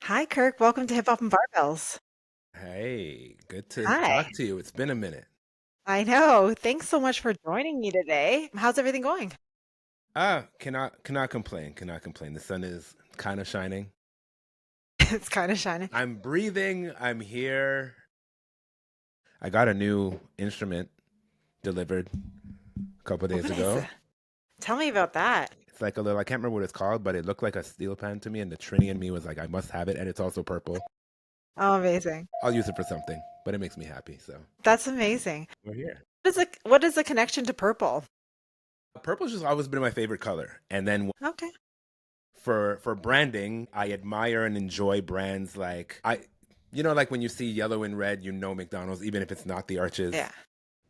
Hi, Kirk. Welcome to Hip Hop and Barbells. Hey, good to Hi. talk to you. It's been a minute. I know. Thanks so much for joining me today. How's everything going? Cannot complain. Cannot complain. The sun is kind of shining. It's kind of shining. I'm breathing. I'm here. I got a new instrument delivered a couple Oh, days what is ago. it? Tell me about that. It's like a little, I can't remember what it's called, but it looked like a steel pan to me, and the Trini in me was like, I must have it, and it's also purple. Oh, amazing. I'll use it for something, but it makes me happy, so That's amazing. we're here. What is the connection to purple? Purple's just always been my favorite color. And then Okay. for branding, I admire and enjoy brands like like when you see yellow and red, you know McDonald's, even if it's not the arches. Yeah.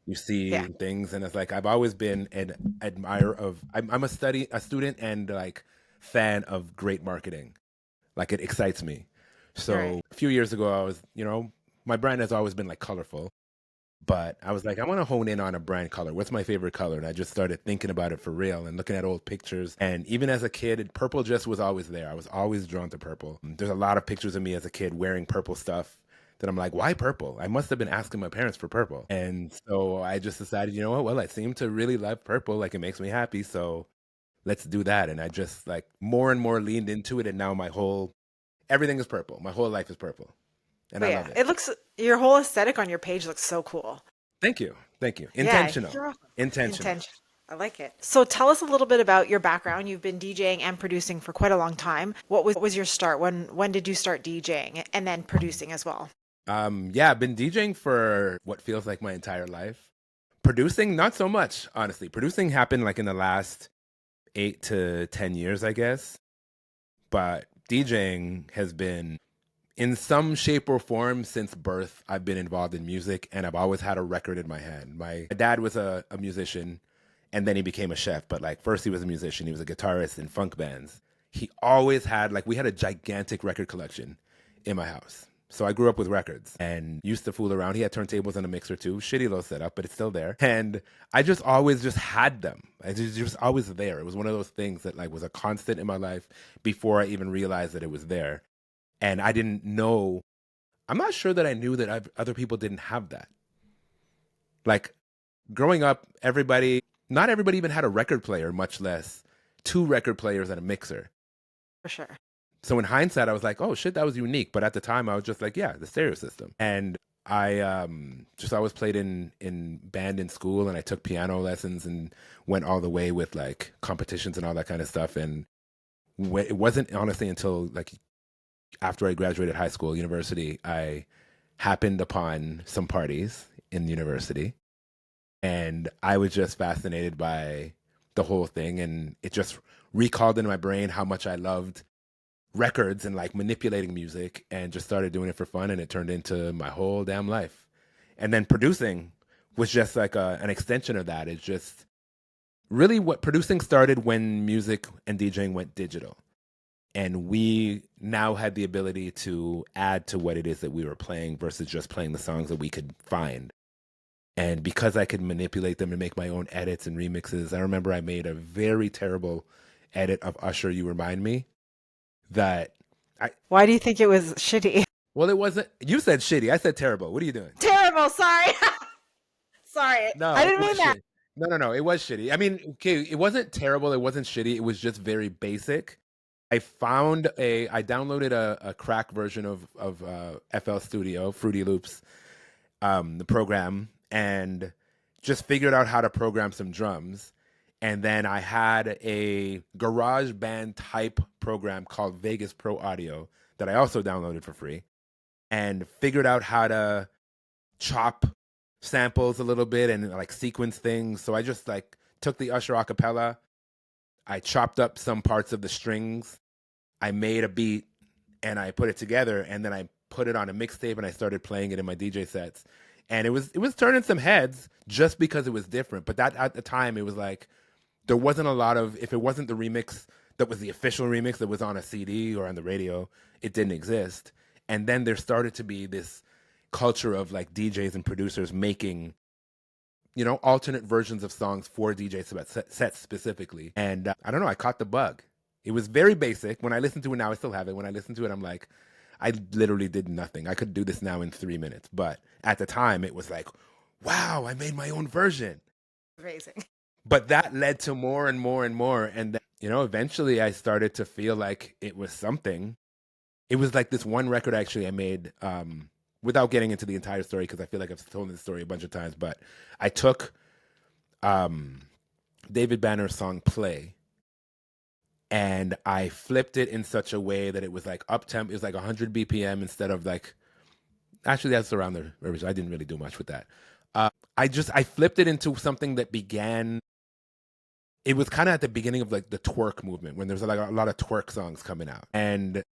You Yeah. see things, and it's like I've always been an admirer of. I'm a student and like fan of great marketing. Like it excites me. All right. So a few years ago, I was, my brand has always been like colorful. But I was like, I want to hone in on a brand color. What's my favorite color? And I just started thinking about it for real and looking at old pictures. And even as a kid, purple just was always there. I was always drawn to purple. There's a lot of pictures of me as a kid wearing purple stuff that I'm like, why purple? I must have been asking my parents for purple. And so I just decided, you know what? Well, I seem to really love purple. Like it makes me happy. So let's do that. And I just like more and more leaned into it. And now everything is purple. My whole life is purple. And But I yeah, love it. it looks your whole aesthetic on your page looks so cool. Thank you. Thank you. Yeah, Intentional. you're welcome. Intentional. Intention. I like it. So tell us a little bit about your background. You've been DJing and producing for quite a long time. What was your start? When did you start DJing and then producing as well? Yeah, I've been DJing for what feels like my entire life. Producing, not so much, honestly. Producing happened like in the last 8 to 10 years, I guess. But DJing has been in some shape or form since birth. I've been involved in music and I've always had a record in my hand. My dad was a musician and then he became a chef. But like first he was a musician, he was a guitarist in funk bands. He always had like we had a gigantic record collection in my house. So I grew up with records and used to fool around. He had turntables and a mixer too. Shitty low setup, but it's still there. And I just always just had them. I just always there. It was one of those things that like was a constant in my life before I even realized that it was there. And I didn't know. I'm not sure that I knew that other people didn't have that. Like growing up, not everybody even had a record player, much less two record players and a mixer. For sure. So in hindsight, I was like, oh shit, that was unique. But at the time, I was just like, yeah, the stereo system. And I just always played in band in school, and I took piano lessons and went all the way with like competitions and all that kind of stuff. And it wasn't honestly until like after I graduated high school, university, I happened upon some parties in university, and I was just fascinated by the whole thing, and it just recalled in my brain how much I loved records and like manipulating music and just started doing it for fun and it turned into my whole damn life. And then producing was just like an extension of that. It's just really what producing started when music and DJing went digital. And we now had the ability to add to what it is that we were playing versus just playing the songs that we could find. And because I could manipulate them and make my own edits and remixes, I remember I made a very terrible edit of Usher, You Remind Me, that I Why do you think it was shitty? well, it wasn't. You said shitty. I said terrible. What are you doing? Terrible. Sorry. Sorry. No, I it didn't mean was that. shitty. No, no, no. It was shitty. I mean, okay, it wasn't terrible. It wasn't shitty. It was just very basic. I downloaded a crack version of FL Studio, Fruity Loops, the program, and just figured out how to program some drums. And then I had a garage band type program called Vegas Pro Audio that I also downloaded for free and figured out how to chop samples a little bit and like sequence things. So I just like took the Usher acapella, I chopped up some parts of the strings, I made a beat, and I put it together, and then I put it on a mixtape and I started playing it in my DJ sets. And it was turning some heads just because it was different. But that at the time it was like there wasn't a lot of if it wasn't the remix that was the official remix that was on a CD or on the radio, it didn't exist. And then there started to be this culture of like DJs and producers making alternate versions of songs for DJ sets specifically. And I don't know, I caught the bug. It was very basic. When I listen to it now, I still have it. When I listen to it, I'm like, I literally did nothing. I could do this now in 3 minutes. But at the time, it was like, wow, I made my own version. Amazing. But that led to more and more and more. And then, eventually I started to feel like it was something. It was like this one record actually I made, without getting into the entire story, because I feel like I've told this story a bunch of times, but I took David Banner's song Play, and I flipped it in such a way that it was like up temp. It was like 100 BPM instead of like, actually that's around the original. I didn't really do much with that. I flipped it into something that began. It was kind of at the beginning of like the twerk movement, when there's like a lot of twerk songs coming out, and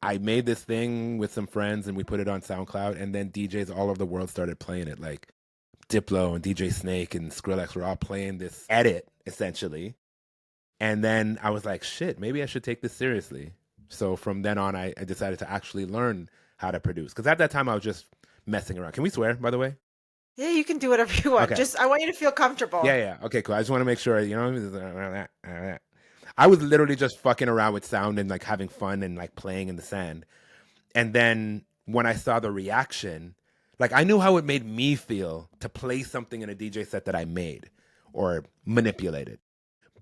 I made this thing with some friends and we put it on SoundCloud, and then DJs all over the world started playing it. Like Diplo and DJ Snake and Skrillex were all playing this edit essentially. And then I was like, shit, maybe I should take this seriously. So from then on, I decided to actually learn how to produce. Because at that time, I was just messing around. Can we swear, by the way? Yeah, you can do whatever you want. Okay. Just, I want you to feel comfortable. Yeah. Okay, cool. I just want to make sure, I was literally just fucking around with sound and like having fun and like playing in the sand. And then when I saw the reaction, like I knew how it made me feel to play something in a DJ set that I made or manipulated.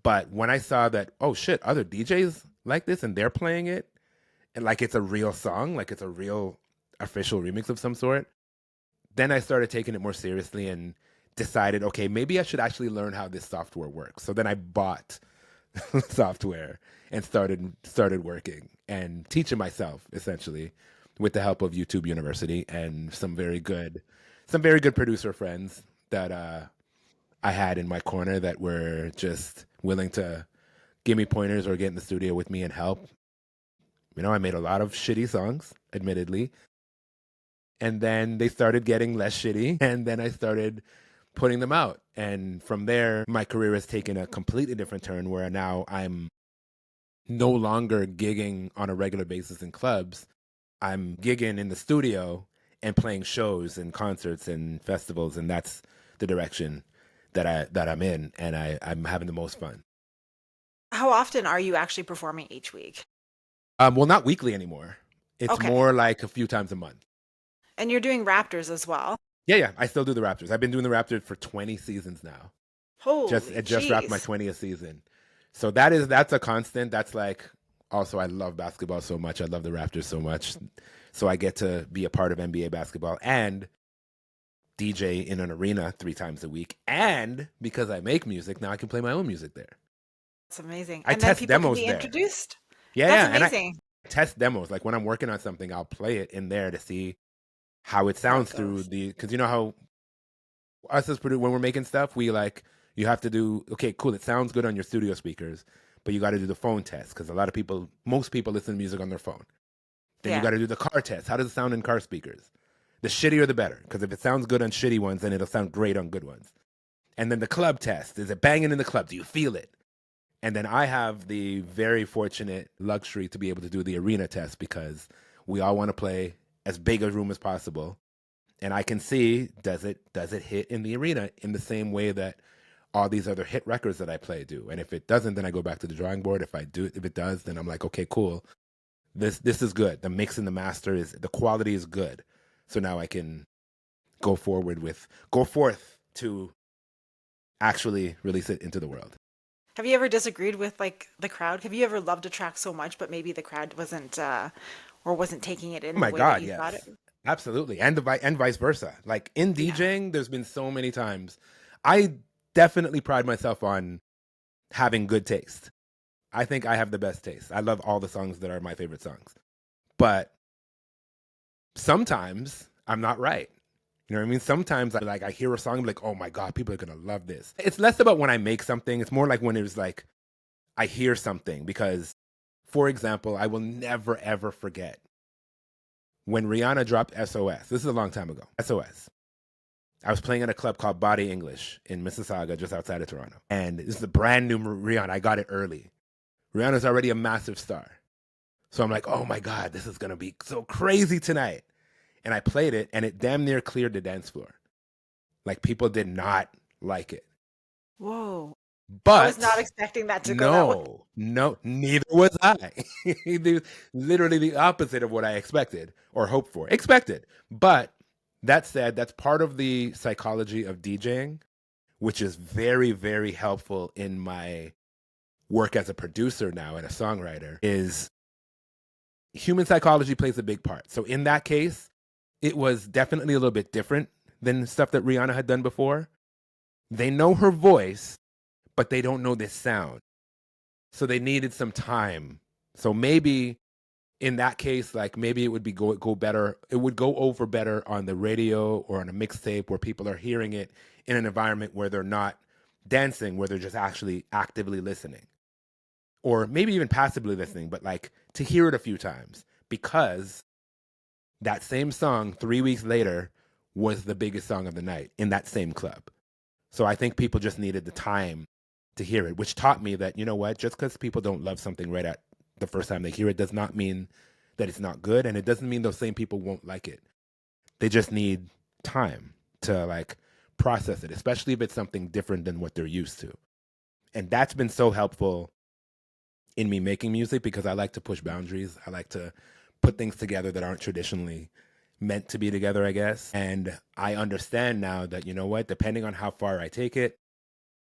But when I saw that, oh shit, other DJs like this and they're playing it, and like it's a real song, like it's a real official remix of some sort, then I started taking it more seriously and decided, okay, maybe I should actually learn how this software works. So then I bought software and started working and teaching myself essentially with the help of YouTube University and some very good producer friends that I had in my corner that were just willing to give me pointers or get in the studio with me and help. I made a lot of shitty songs, admittedly. And then they started getting less shitty. And then I started putting them out. And from there, my career has taken a completely different turn where now I'm no longer gigging on a regular basis in clubs. I'm gigging in the studio and playing shows and concerts and festivals. And that's the direction that I'm in. And I'm having the most fun. How often are you actually performing each week? Well, not weekly anymore. It's Okay. more like a few times a month. And you're doing Raptors as well. Yeah. I still do the Raptors. I've been doing the Raptors for 20 seasons now. Holy It just wrapped my jeez. 20th season. So that's a constant. That's like, also I love basketball so much. I love the Raptors so much. So I get to be a part of NBA basketball and DJ in an arena 3 times a week. And because I make music, now I can play my own music there. That's amazing. I And then test people can demos be there. introduced. Yeah, That's and I amazing. test demos. Like when I'm working on something, I'll play it in there to see how it How it sounds through goes. because you know how us as producers, when we're making stuff, we like, you have to do, okay, cool, it sounds good on your studio speakers, but you got to do the phone test because most people listen to music on their phone. Then you Yeah. got to do the car test. How does it sound in car speakers? The shittier the better, because if it sounds good on shitty ones, then it'll sound great on good ones. And then the club test. Is it banging in the club? Do you feel it? And then I have the very fortunate luxury to be able to do the arena test because we all want to play as big a room as possible. And I can see, does it hit in the arena in the same way that all these other hit records that I play do? And if it doesn't, then I go back to the drawing board. If it does, then I'm like, okay, cool. This is good. The mix and the master the quality is good. So now I can go forth to actually release it into the world. Have you ever disagreed with like the crowd? Have you ever loved a track so much, but maybe the crowd wasn't or wasn't taking it Oh in the my way that God, you thought it? yes. Absolutely. And vice versa. Like in Yeah. DJing, there's been so many times. I definitely pride myself on having good taste. I think I have the best taste. I love all the songs that are my favorite songs. But sometimes I'm not right. You know what I mean? Sometimes I hear a song, I'm like, oh my God, people are gonna love this. It's less about when I make something. It's more like when it was like I hear something. Because, for example, I will never ever forget when Rihanna dropped SOS. This is a long time ago. SOS. I was playing at a club called Body English in Mississauga, just outside of Toronto. And this is a brand new Rihanna. I got it early. Rihanna's already a massive star. So I'm like, oh my God, this is going to be so crazy tonight. And I played it, and it damn near cleared the dance floor. Like, people did not like it. Whoa. I was not But expecting that to go that way. no, neither was I. Literally the opposite of what I expected or hoped for. Expected. But that said, that's part of the psychology of DJing, which is very, very helpful in my work as a producer now and a songwriter, is human psychology plays a big part. So in that case, it was definitely a little bit different than stuff that Rihanna had done before. They know her voice, but they don't know this sound. So they needed some time. So maybe in that case, like maybe it would be go better. It would go over better on the radio or on a mixtape where people are hearing it in an environment where they're not dancing, where they're just actually actively listening, or maybe even passively listening, but like to hear it a few times, because that same song 3 weeks later was the biggest song of the night in that same club. So I think people just needed the time to hear it, which taught me that, you know what, just because people don't love something right at the first time they hear it does not mean that it's not good. And it doesn't mean those same people won't like it. They just need time to like process it, especially if it's something different than what they're used to. And that's been so helpful in me making music because I like to push boundaries. I like to put things together that aren't traditionally meant to be together, I guess. And I understand now that, you know what, depending on how far I take it,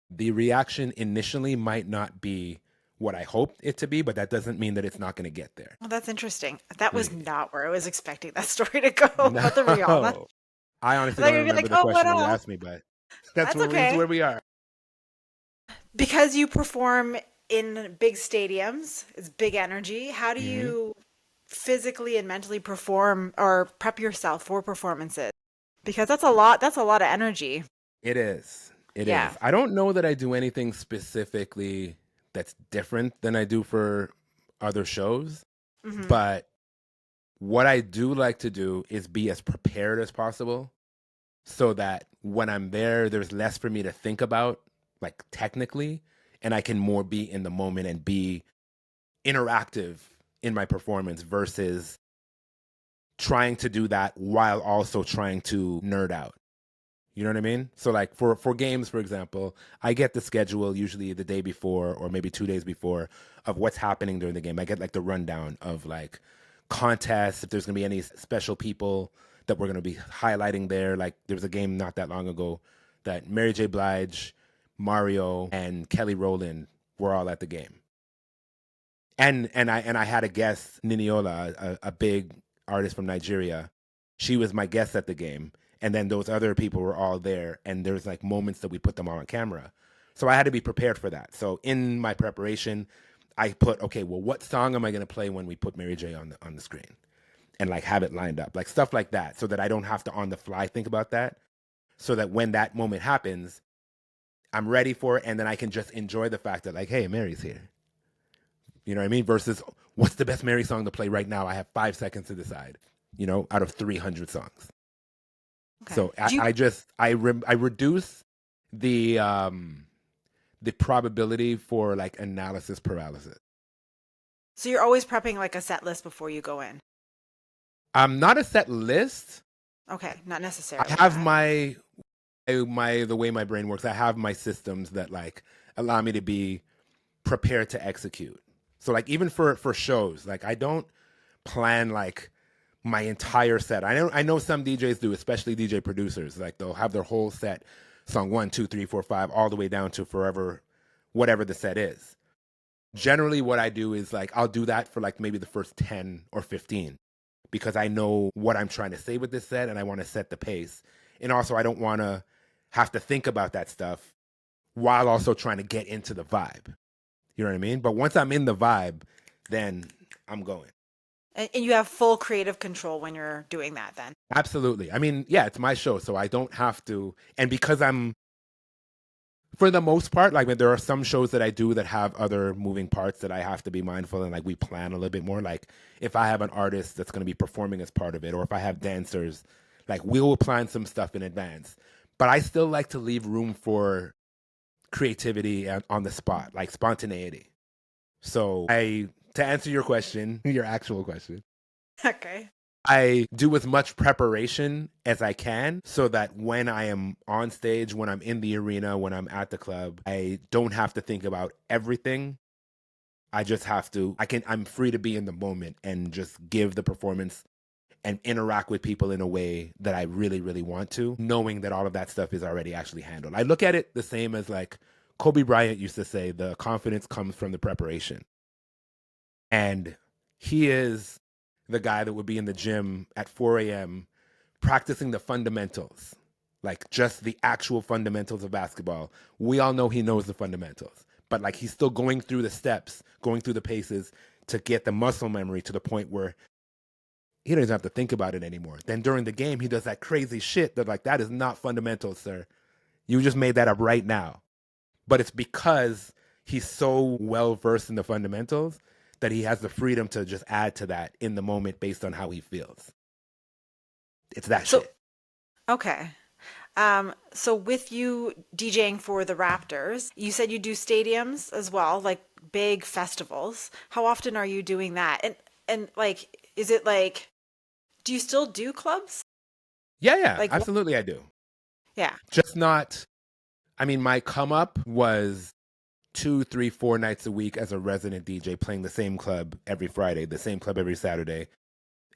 the reaction initially might not be what I hoped it to be, but that doesn't mean that it's not going to get there. Well, that's interesting. That was Mm. not where I was expecting that story to go about the Rihanna. No, I I honestly thought don't you would be remember like, the oh, what question that you else? asked me, but that's That's where this is okay. where we are. Because you perform in big stadiums, it's big energy. How do Hmm. you physically and mentally perform or prep yourself for performances? Because that's a lot of energy. It is. It Yeah. is. I don't know that I do anything specifically that's different than I do for other shows, Hmm. but what I do like to do is be as prepared as possible so that when I'm there, there's less for me to think about, like technically, and I can more be in the moment and be interactive in my performance versus trying to do that while also trying to nerd out. You know what I mean? So like for games, for example, I get the schedule usually the day before or maybe 2 days before of what's happening during the game. I get like the rundown of like contests, if there's gonna be any special people that we're gonna be highlighting there. Like there was a game not that long ago that Mary J. Blige, Mario, and Kelly Rowland were all at the game. And I had a guest, Niniola, a big artist from Nigeria. She was my guest at the game, and then those other people were all there. And there's like moments that we put them on camera, so I had to be prepared for that. So in my preparation, I put, okay, well, what song am I going to play when we put Mary J on the screen, and like have it lined up, like stuff like that, so that I don't have to on the fly think about that. So that when that moment happens, I'm ready for it, and then I can just enjoy the fact that like, hey, Mary's here. You know what I mean? Versus what's the best Mary song to play right now? I have 5 seconds to decide, out of 300 songs. Okay. So I reduce the the probability for like analysis paralysis. So you're always prepping like a set list before you go in. I'm not a set list. Okay, not I necessarily have that. my the way my brain works. I have my systems that like allow me to be prepared to execute. So like even for shows, like I don't plan like my entire set. I know some DJs do, especially DJ producers. Like they'll have their whole set, song 1, 2, 3, 4, 5, all the way down to forever, whatever the set is. Generally, what I do is like I'll do that for like maybe the first 10 or 15 because I know what I'm trying to say with this set and I want to set the pace. And also, I don't want to have to think about that stuff while also trying to get into the vibe. You know what I mean? But once I'm in the vibe, then I'm going. And you have full creative control when you're doing that then. Absolutely. I mean, yeah, it's my show, so I don't have to. And because I'm, for the most part, like there are some shows that I do that have other moving parts that I have to be mindful and like we plan a little bit more. Like if I have an artist that's going to be performing as part of it, or if I have dancers, like we will plan some stuff in advance. But I still like to leave room for creativity and on the spot, like spontaneity. So to answer your question, your actual question, Okay. I do as much preparation as I can so that when I am on stage, when I'm in the arena, when I'm at the club, I don't have to think about everything. I just have to, I'm free to be in the moment and just give the performance and interact with people in a way that I really, really want to, knowing that all of that stuff is already actually handled. I look at it the same as like Kobe Bryant used to say, the confidence comes from the preparation. And he is the guy that would be in the gym at 4 a.m. practicing the fundamentals, like just the actual fundamentals of basketball. We all know he knows the fundamentals, but like he's still going through the steps, going through the paces to get the muscle memory to the point where he doesn't have to think about it anymore. Then during the game, he does that crazy shit that like, that is not fundamentals, sir. You just made that up right now. But it's because he's so well versed in the fundamentals that he has the freedom to just add to that in the moment based on how he feels. It's that So, shit. okay. So with you DJing for the Raptors, you said you do stadiums as well, like big festivals. How often are you doing that? And like, is it like, do you still do clubs? Yeah, yeah, Like, absolutely I do. yeah, Just not, I mean, my come up was 2, 3, 4 nights a week as a resident DJ playing the same club every Friday, the same club every Saturday,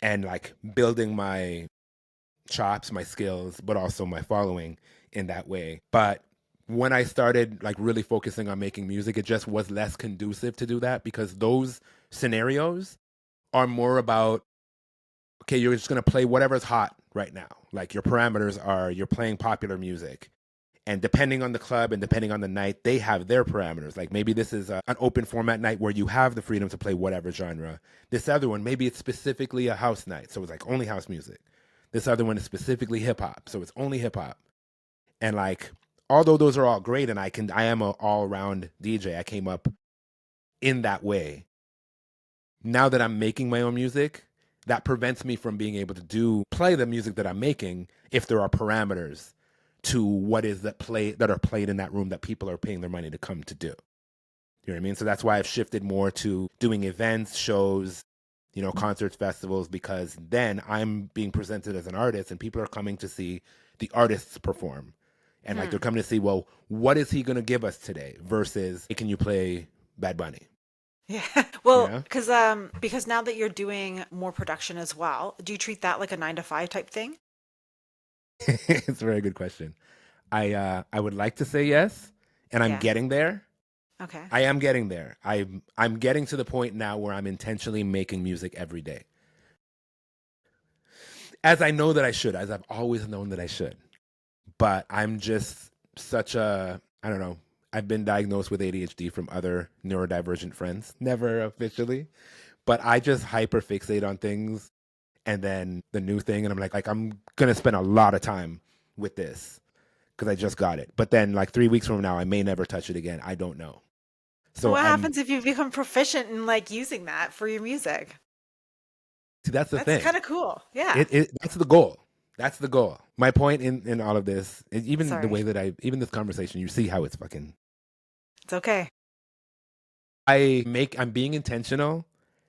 and like building my chops, my skills, but also my following in that way. But when I started like really focusing on making music, it just was less conducive to do that because those scenarios are more about, okay, you're just going to play whatever's hot right now. Like your parameters are you're playing popular music. And depending on the club and depending on the night, they have their parameters. Like maybe this is an open format night where you have the freedom to play whatever genre. This other one, maybe it's specifically a house night. So it's like only house music. This other one is specifically hip hop. So it's only hip hop. And like, although those are all great and I am an all around DJ, I came up in that way. Now that I'm making my own music, that prevents me from being able to play the music that I'm making if there are parameters to what is that are played in that room that people are paying their money to come to do. You know what I mean? So that's why I've shifted more to doing events, shows, concerts, festivals, because then I'm being presented as an artist and people are coming to see the artists perform. And like they're coming to see, well, what is he going to give us today versus, hey, can you play Bad Bunny? yeah. Well, Yeah. because now that you're doing more production as well, do you treat that like a 9 to 5 type thing? It's a very good question. I would like to say yes, and I'm Yeah. getting there. Okay. I am getting there. I'm getting to the point now where I'm intentionally making music every day. As I know that I should, as I've always known that I should. But I'm just such a, I don't know. I've been diagnosed with ADHD from other neurodivergent friends, never officially, but I just hyper fixate on things and then the new thing and I'm going to spend a lot of time with this because I just got it. But then like 3 weeks from now I may never touch it again. I don't know. So So what I'm happens if you become proficient in like using that for your music? see that's the That's thing. kind of cool. Yeah. It that's the goal. That's the goal. My point in all of this, even the Sorry. way that even this conversation, you see how it's fucking. It's okay. I'm being intentional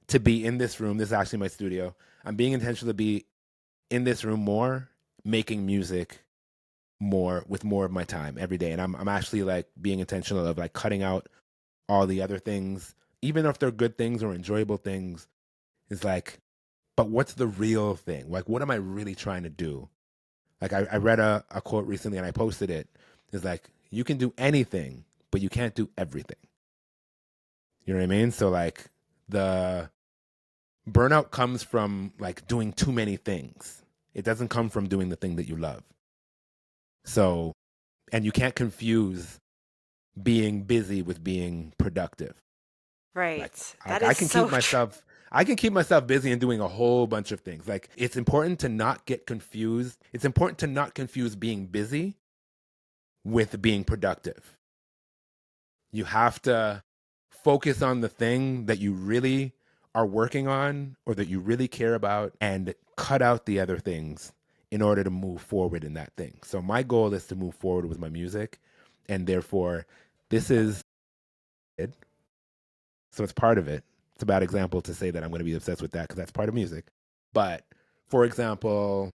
to be in this room. This is actually my studio. I'm being intentional to be in this room more, making music more with more of my time every day. And I'm actually like being intentional of like cutting out all the other things, even if they're good things or enjoyable things. It's like, but what's the real thing? Like, what am I really trying to do? Like I read a quote recently and I posted it. It's like, you can do anything, but you can't do everything. You know what I mean? So like the burnout comes from like doing too many things. It doesn't come from doing the thing that you love. So, and you can't confuse being busy with being productive. Like Right. That I is can keep so true. myself busy and doing a whole bunch of things. Like it's important to not get confused. It's important to not confuse being busy with being productive. You have to focus on the thing that you really are working on or that you really care about and cut out the other things in order to move forward in that thing. So my goal is to move forward with my music and therefore this is it. So it's part of it. It's a bad example to say that I'm going to be obsessed with that because that's part of music. But For example,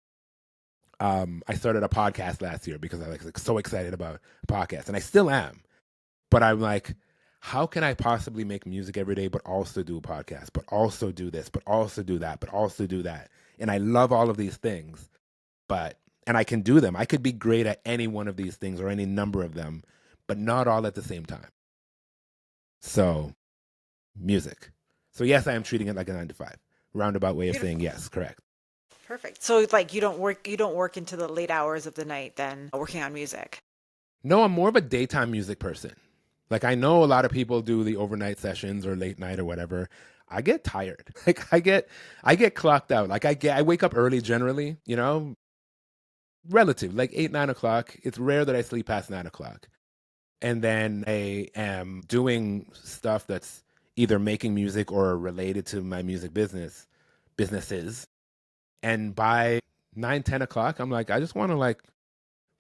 I started a podcast last year because I was like so excited about podcasts, and I still am. But I'm like, how can I possibly make music every day, but also do a podcast, but also do this, but also do that, but also do that? And I love all of these things, but and I can do them. I could be great at any one of these things or any number of them, but not all at the same time. So music. So yes, I am treating it like a 9 to 5. Roundabout way of saying Beautiful. yes, correct. Perfect. So like you don't work into the late hours of the night then working on music. No, I'm more of a daytime music person. Like I know a lot of people do the overnight sessions or late night or whatever. I get tired. Like I get clocked out. Like I wake up early generally, relative, like 8, 9 o'clock. It's rare that I sleep past 9 o'clock. And then I am doing stuff that's either making music or related to my music businesses. And by 9, 10 o'clock, I'm like, I just want to like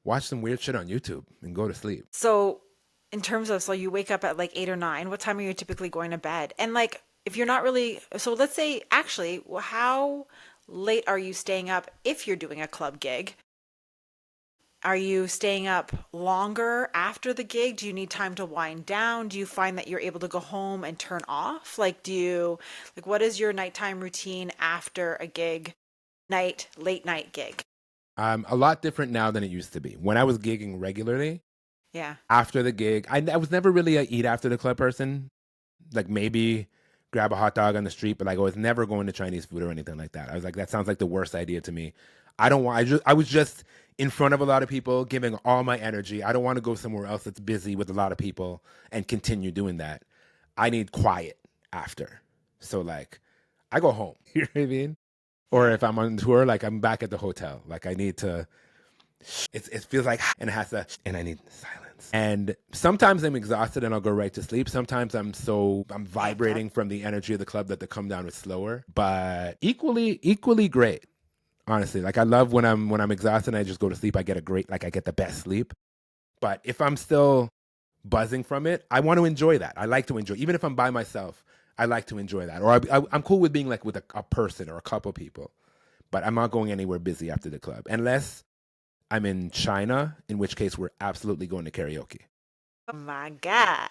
watch some weird shit on YouTube and go to sleep. So in terms of so you wake up at like 8 or 9, what time are you typically going to bed? And like if you're not really so let's say actually how late are you staying up if you're doing a club gig? Are you staying up longer after the gig? Do you need time to wind down? Do you find that you're able to go home and turn off? Like, what is your nighttime routine after a gig, late night gig? A lot different now than it used to be. When I was gigging regularly, Yeah. after the gig, I was never really a eat after the club person. Like maybe grab a hot dog on the street, but like I was never going to Chinese food or anything like that. I was like, that sounds like the worst idea to me. I don't want. I was just in front of a lot of people, giving all my energy. I don't want to go somewhere else that's busy with a lot of people and continue doing that. I need quiet after. So like, I go home. You know what I mean? Or Yeah. if I'm on tour, like I'm back at the hotel. Like I need to. It feels like and it has to, and I need silence. And sometimes I'm exhausted and I'll go right to sleep. Sometimes I'm Amped up. vibrating from the energy of the club that the come down is slower, but equally great. Honestly, like I love when I'm exhausted and I just go to sleep. I get the best sleep. But if I'm still buzzing from it, I want to enjoy that. I like to enjoy, even if I'm by myself. I like to enjoy that, or I'm cool with being like with a person or a couple people. But I'm not going anywhere busy after the club unless I'm in China, in which case we're absolutely going to karaoke. Oh my God.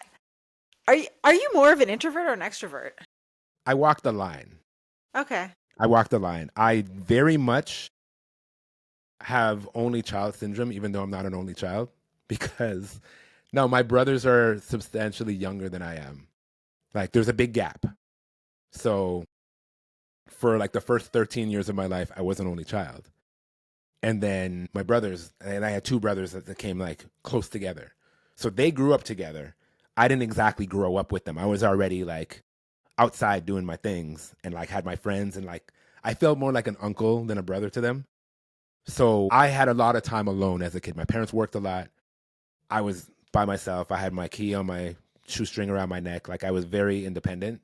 Are you more of an introvert or an extrovert? I walk the line. Okay. I walk the line. I very much have only child syndrome, even though I'm not an only child, because no, my brothers are substantially younger than I am. Like there's a big gap. So for like the first 13 years of my life, I was an only child. And then my brothers, and I had two brothers that came like close together. So they grew up together. I didn't exactly grow up with them. I was already like outside doing my things and like had my friends and like I felt more like an uncle than a brother to them. So I had a lot of time alone as a kid. My parents worked a lot. I was by myself. I had my key on my shoestring around my neck. Like I was very independent.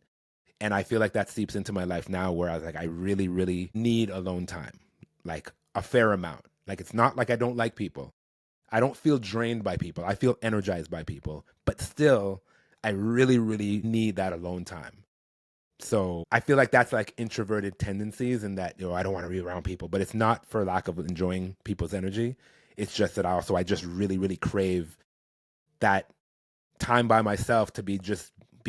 And I feel like that seeps into my life now where I was like, I really, really need alone time, like a fair amount. Like it's not like I don't like people. I don't feel drained by people. I feel energized by people. But still, I really, really need that alone time. So I feel like that's like introverted tendencies and that, I don't want to be around people, but it's not for lack of enjoying people's energy. It's just that I just really, really crave that time by myself to be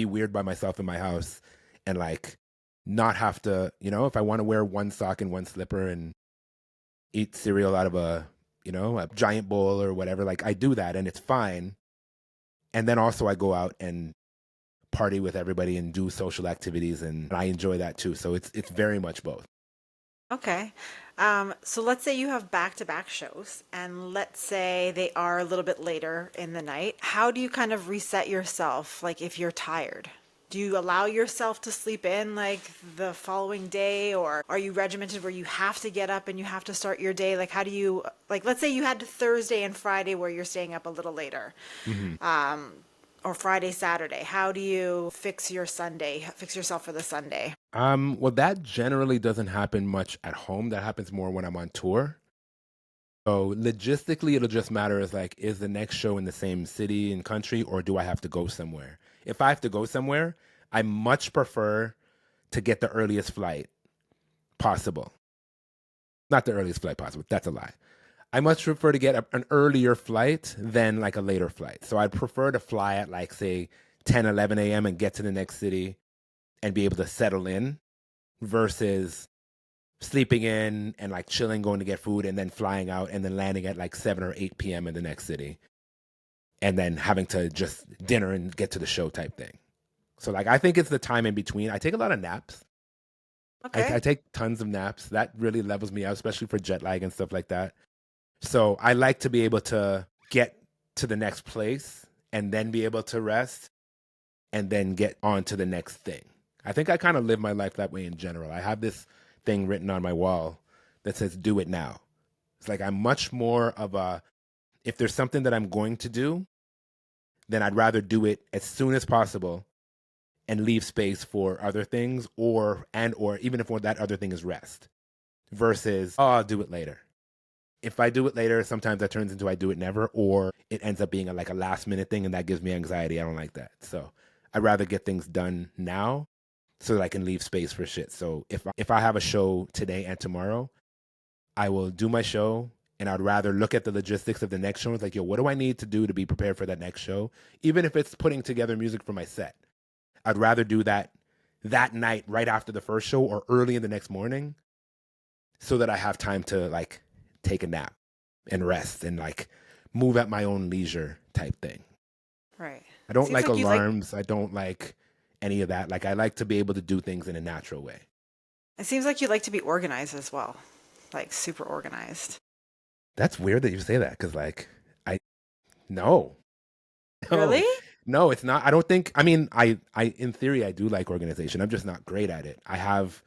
weird by myself in my house and like not have to, if I want to wear one sock and one slipper and eat cereal out of a giant bowl or whatever, like I do that and it's fine. And then also I go out and party with everybody and do social activities and I enjoy that too. So it's very much both. Okay. So let's say you have back-to-back shows, and let's say they are a little bit later in the night. How do you kind of reset yourself, like if you're tired? Do you allow yourself to sleep in like the following day, or are you regimented where you have to get up and you have to start your day? Like, how do you, like, let's say you had Thursday and Friday where you're staying up a little later, Hmm. or Friday, Saturday. How do you fix your Sunday, fix yourself for the Sunday? Well, that generally doesn't happen much at home. That happens more when I'm on tour. So logistically, it'll just matter is like, is the next show in the same city and country, or do I have to go somewhere? If I have to go somewhere, I much prefer to get the earliest flight possible. Not the earliest flight possible. That's a lie. I much prefer to get an earlier flight than like a later flight. So I'd prefer to fly at like, say, 10, 11 a.m. and get to the next city and be able to settle in versus sleeping in and like chilling, going to get food, and then flying out and then landing at like 7 or 8 p.m. in the next city and then having to just dinner and get to the show type thing. So like I think it's the time in between. I take a lot of naps. I Okay. take tons of naps. That really levels me out, especially for jet lag and stuff like that. So I like to be able to get to the next place and then be able to rest and then get on to the next thing. I think I kind of live my life that way in general. I have this thing written on my wall that says, do it now. It's like I'm much more of a, if there's something that I'm going to do, then I'd rather do it as soon as possible and leave space for other things or even if that other thing is rest versus, oh, I'll do it later. If I do it later, sometimes that turns into I do it never, or it ends up being like a last minute thing and that gives me anxiety. I don't like that. So I'd rather get things done now so that I can leave space for shit. So if I have a show today and tomorrow, I will do my show and I'd rather look at the logistics of the next show. It's like, yo, what do I need to do to be prepared for that next show? Even if it's putting together music for my set, I'd rather do that night right after the first show or early in the next morning so that I have time to like take a nap and rest and like move at my own leisure type thing. Right. I don't Seems like like you like, alarms. I don't like any of that. Like I like to be able to do things in a natural way. it seems like you like to be organized as well. Like super organized. That's weird that you say that because like I no. Really? No. No, it's not. I don't think I mean I in theory I do like organization. I'm just not great at it. I have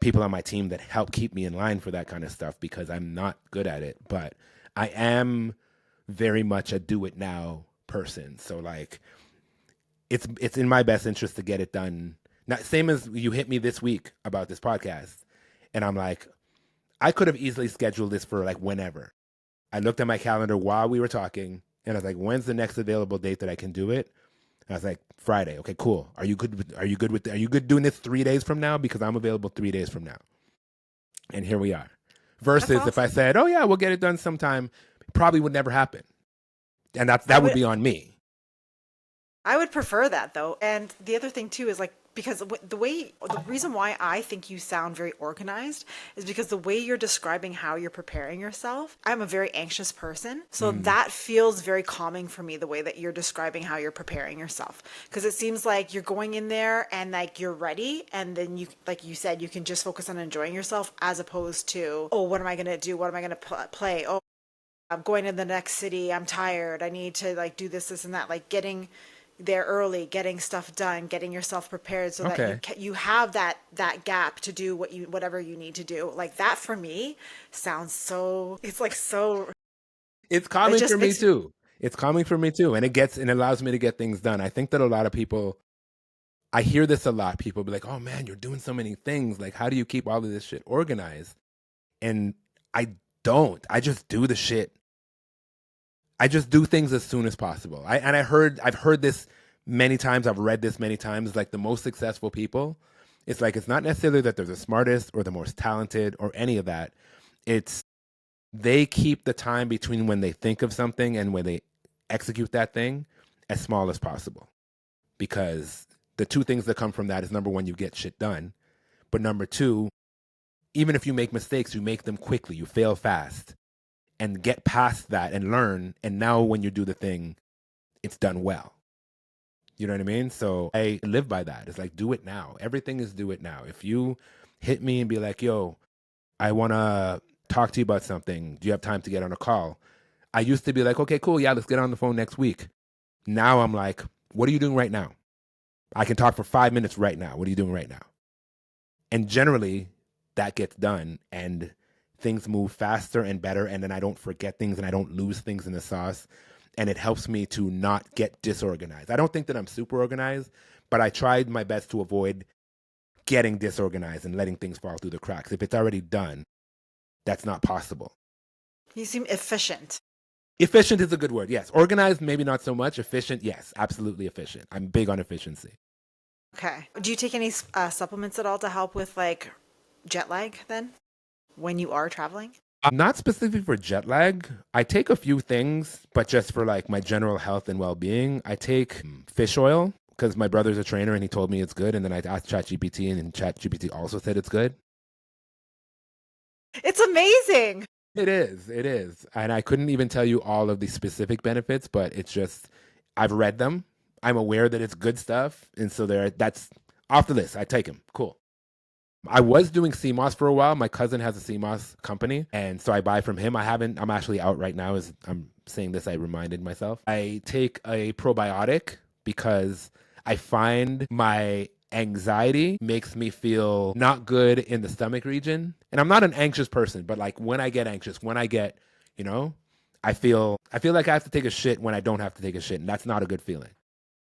people on my team that help keep me in line for that kind of stuff because I'm not good at it, but I am very much a do it now person. So like it's in my best interest to get it done. Not same as you hit me this week about this podcast and I'm like I could have easily scheduled this for like whenever. I looked at my calendar while we were talking and I was like, when's the next available date that I can do it? And I was like, Friday. Okay, cool. Are you good doing this 3 days from now? Because I'm available 3 days from now. And here we are. That's Versus if I awesome. said, oh yeah, we'll get it done sometime, it probably would never happen. And I that would would be on me. I would prefer that though. And the other thing too is like because the reason why I think you sound very organized is because the way you're describing how you're preparing yourself. I'm a very anxious person, so Mm, that feels very calming for me the way that you're describing how you're preparing yourself because it seems like you're going in there and like you're ready and then you like you said you can just focus on enjoying yourself as opposed to, oh, what am I going to do? What am I going to play? Oh, I'm going to the next city. I'm tired. I need to like do this and that. Like getting there early, getting stuff done, getting yourself prepared so that okay. you have that gap to do whatever you need to do. Like that for me sounds so. It's like so. It's It calming for just me makes. too. It's calming for me too. And it allows me to get things done. I think that a lot of people I hear this a lot. People be like, "Oh man, you're doing so many things. Like, how do you keep all of this shit organized?" And I don't. I just do the shit. I just do things as soon as possible. I've heard this many times. I've read this many times. Like the most successful people, it's like it's not necessarily that they're the smartest or the most talented or any of that. It's they keep the time between when they think of something and when they execute that thing as small as possible. Because the two things that come from that is number one, you get shit done. But number two, even if you make mistakes, you make them quickly, you fail fast and get past that and learn. And now when you do the thing, it's done well. You know what I mean? So I live by that. It's like, do it now. Everything is do it now. If you hit me and be like, yo, I want to talk to you about something. Do you have time to get on a call? I used to be like, okay, cool. Yeah, let's get on the phone next week. Now I'm like, what are you doing right now? I can talk for 5 minutes right now. What are you doing right now? And generally, that gets done and things move faster and better. And then I don't forget things and I don't lose things in the sauce. And it helps me to not get disorganized. I don't think that I'm super organized, but I tried my best to avoid getting disorganized and letting things fall through the cracks. If it's already done, that's not possible. You seem efficient. Efficient is a good word. Yes. Organized, maybe not so much. Efficient, yes. Absolutely efficient. I'm big on efficiency. Okay. Do you take any supplements at all to help with like jet lag then? when you are traveling? Not specifically for jet lag. I take a few things, but just for like my general health and well being. I take fish oil because my brother's a trainer and he told me it's good. And then I asked ChatGPT and ChatGPT also said it's good. It's amazing. It is. It is. And I couldn't even tell you all of the specific benefits, but it's just, I've read them. I'm aware that it's good stuff. And so that's off the list. I take them. Cool. I was doing CMOS for a while. My cousin has a CMOS company, and so I buy from him. I'm actually out right now as I'm saying this, I reminded myself. I take a probiotic because I find my anxiety makes me feel not good in the stomach region. And I'm not an anxious person, but like when I get anxious, when I get, you know, I feel like I have to take a shit when I don't have to take a shit, and that's not a good feeling.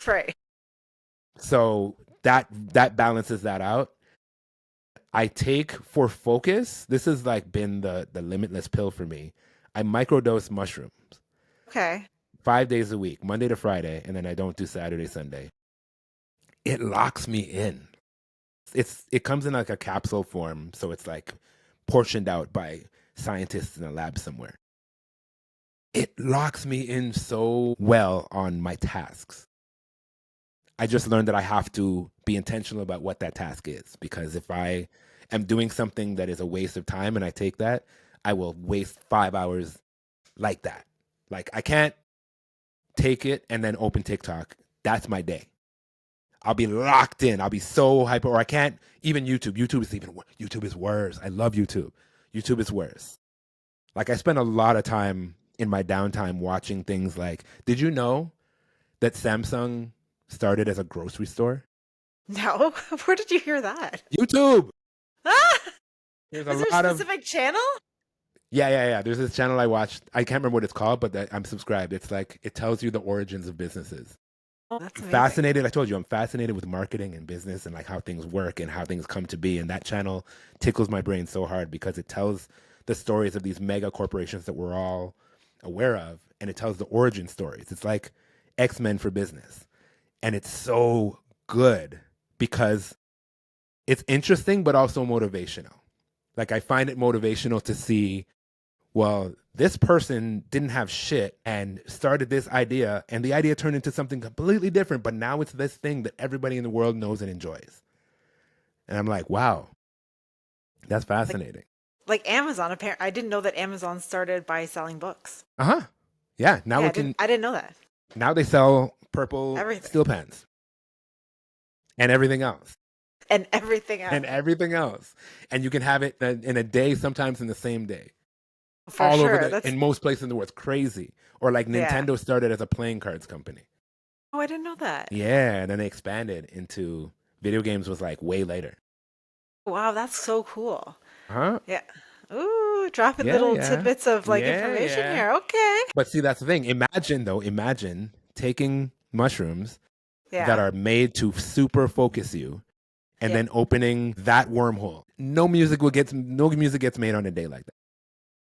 Right. So that balances that out. I take for focus. This has like been the limitless pill for me. I microdose mushrooms Okay. 5 days a week, Monday to Friday, and then I don't do Saturday, Sunday. It locks me in. It comes in like a capsule form, so it's like portioned out by scientists in a lab somewhere. It locks me in so well on my tasks. I just learned that I have to be intentional about what that task is because if I am doing something that is a waste of time and I take that, I will waste 5 hours like that. Like I can't take it and then open TikTok. That's my day. I'll be locked in. I'll be so hyper. Or I can't even YouTube. YouTube is worse. I love YouTube. YouTube is worse. Like I spend a lot of time in my downtime watching things like. Did you know that Samsung started as a grocery store? No, where did you hear that? YouTube. Ah, There's is a there a lot of specific channel? yeah. There's this channel I watched. I can't remember what it's called, but I'm subscribed. It's like it tells you the origins of businesses. Oh, that's I'm amazing. fascinated. I told you I'm fascinated with marketing and business and like how things work and how things come to be. And that channel tickles my brain so hard because it tells the stories of these mega corporations that we're all aware of, and it tells the origin stories. It's like X-Men for business, and it's so good because it's interesting but also motivational. Like I find it motivational to see, well, this person didn't have shit and started this idea, and the idea turned into something completely different, but now it's this thing that everybody in the world knows and enjoys. And I'm like, wow, that's Like fascinating. like Amazon. Apparently, I didn't know that Amazon started by selling books. Uh-huh. Yeah, now Yeah, we can I didn't know that. now they sell purple Everything. steel pens and everything else. And everything And else. everything else. And you can have it in a day, sometimes in the same day. For All over sure. in That's most places in the world. It's crazy. Or like yeah. Nintendo started as a playing cards company. Oh, I didn't know that. Yeah, and then they expanded into video games was like way later. Wow, that's so cool. Huh? Yeah. Ooh, dropping Yeah, little yeah. tidbits of like Yeah, information yeah. here. Okay. But see, that's the thing. Imagine taking mushrooms that Yeah. are made to super focus you and Yeah. then opening that wormhole. No music gets made on a day like that.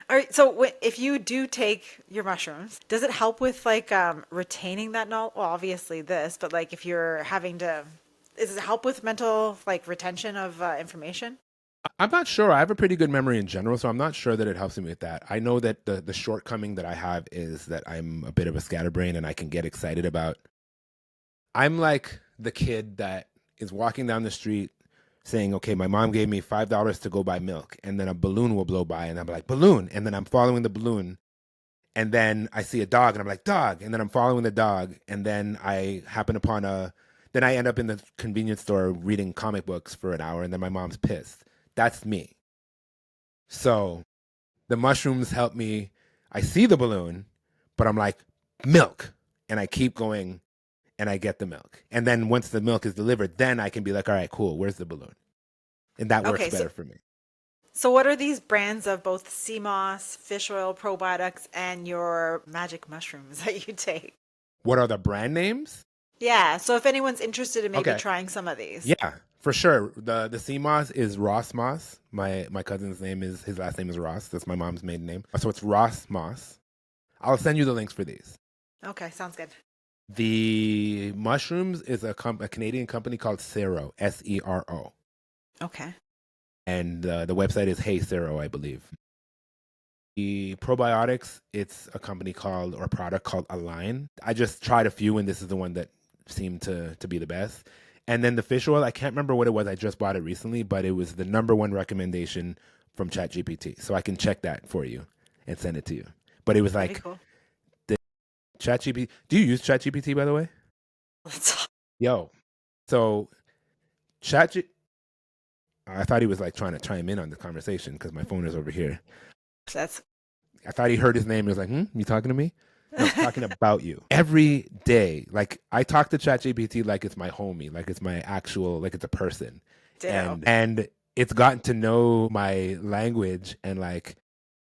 All right. So if you do take your mushrooms, does it help with like retaining that knowledge? Well, obviously this, but like if you're having to, does it help with mental like retention of information? I'm not sure. I have a pretty good memory in general, so I'm not sure that it helps me with that. I know that the shortcoming that I have is that I'm a bit of a scatterbrain and I can get excited about. I'm like the kid that is walking down the street saying, okay, my mom gave me $5 to go buy milk, and then a balloon will blow by, and I'm like, balloon. And then I'm following the balloon, and then I see a dog, and I'm like, dog. And then I'm following the dog, and then I happen upon then I end up in the convenience store reading comic books for an hour, and then my mom's pissed. That's me. So the mushrooms help me. I see the balloon, but I'm like, milk. And I keep going and I get the milk. And then once the milk is delivered, then I can be like, all right, cool, where's the balloon? And that works Okay. better for me. So what are these brands of both sea moss, fish oil, probiotics, and your magic mushrooms that you take? What are the brand names? Yeah. So if anyone's interested in maybe Okay. trying some of these. Yeah, for sure. The sea moss is Ross Moss. My cousin's name is his last name is Ross. That's my mom's maiden name. So it's Ross Moss. I'll send you the links for these. Okay. Sounds good. The mushrooms is a Canadian company called Sero, Sero. Okay. and the website is Hey Zero, I believe. The probiotics, it's a company called or a product called Align. I just tried a few, and this is the one that seemed to be the best. And then the fish oil, I can't remember what it was. I just bought it recently, but it was the number one recommendation from ChatGPT. So I can check that for you and send it to you. But it was That'd be like cool. the ChatGPT. Do you use ChatGPT, by the way? That's Yo, so ChatG. I thought he was like trying to chime in on the conversation because my phone is over here. that's I thought he heard his name. He was like, you talking to me? No, talking about you. Every day, like I talk to ChatGPT like it's my homie, like it's my actual, like it's a person. ditto. And it's gotten to know my language and like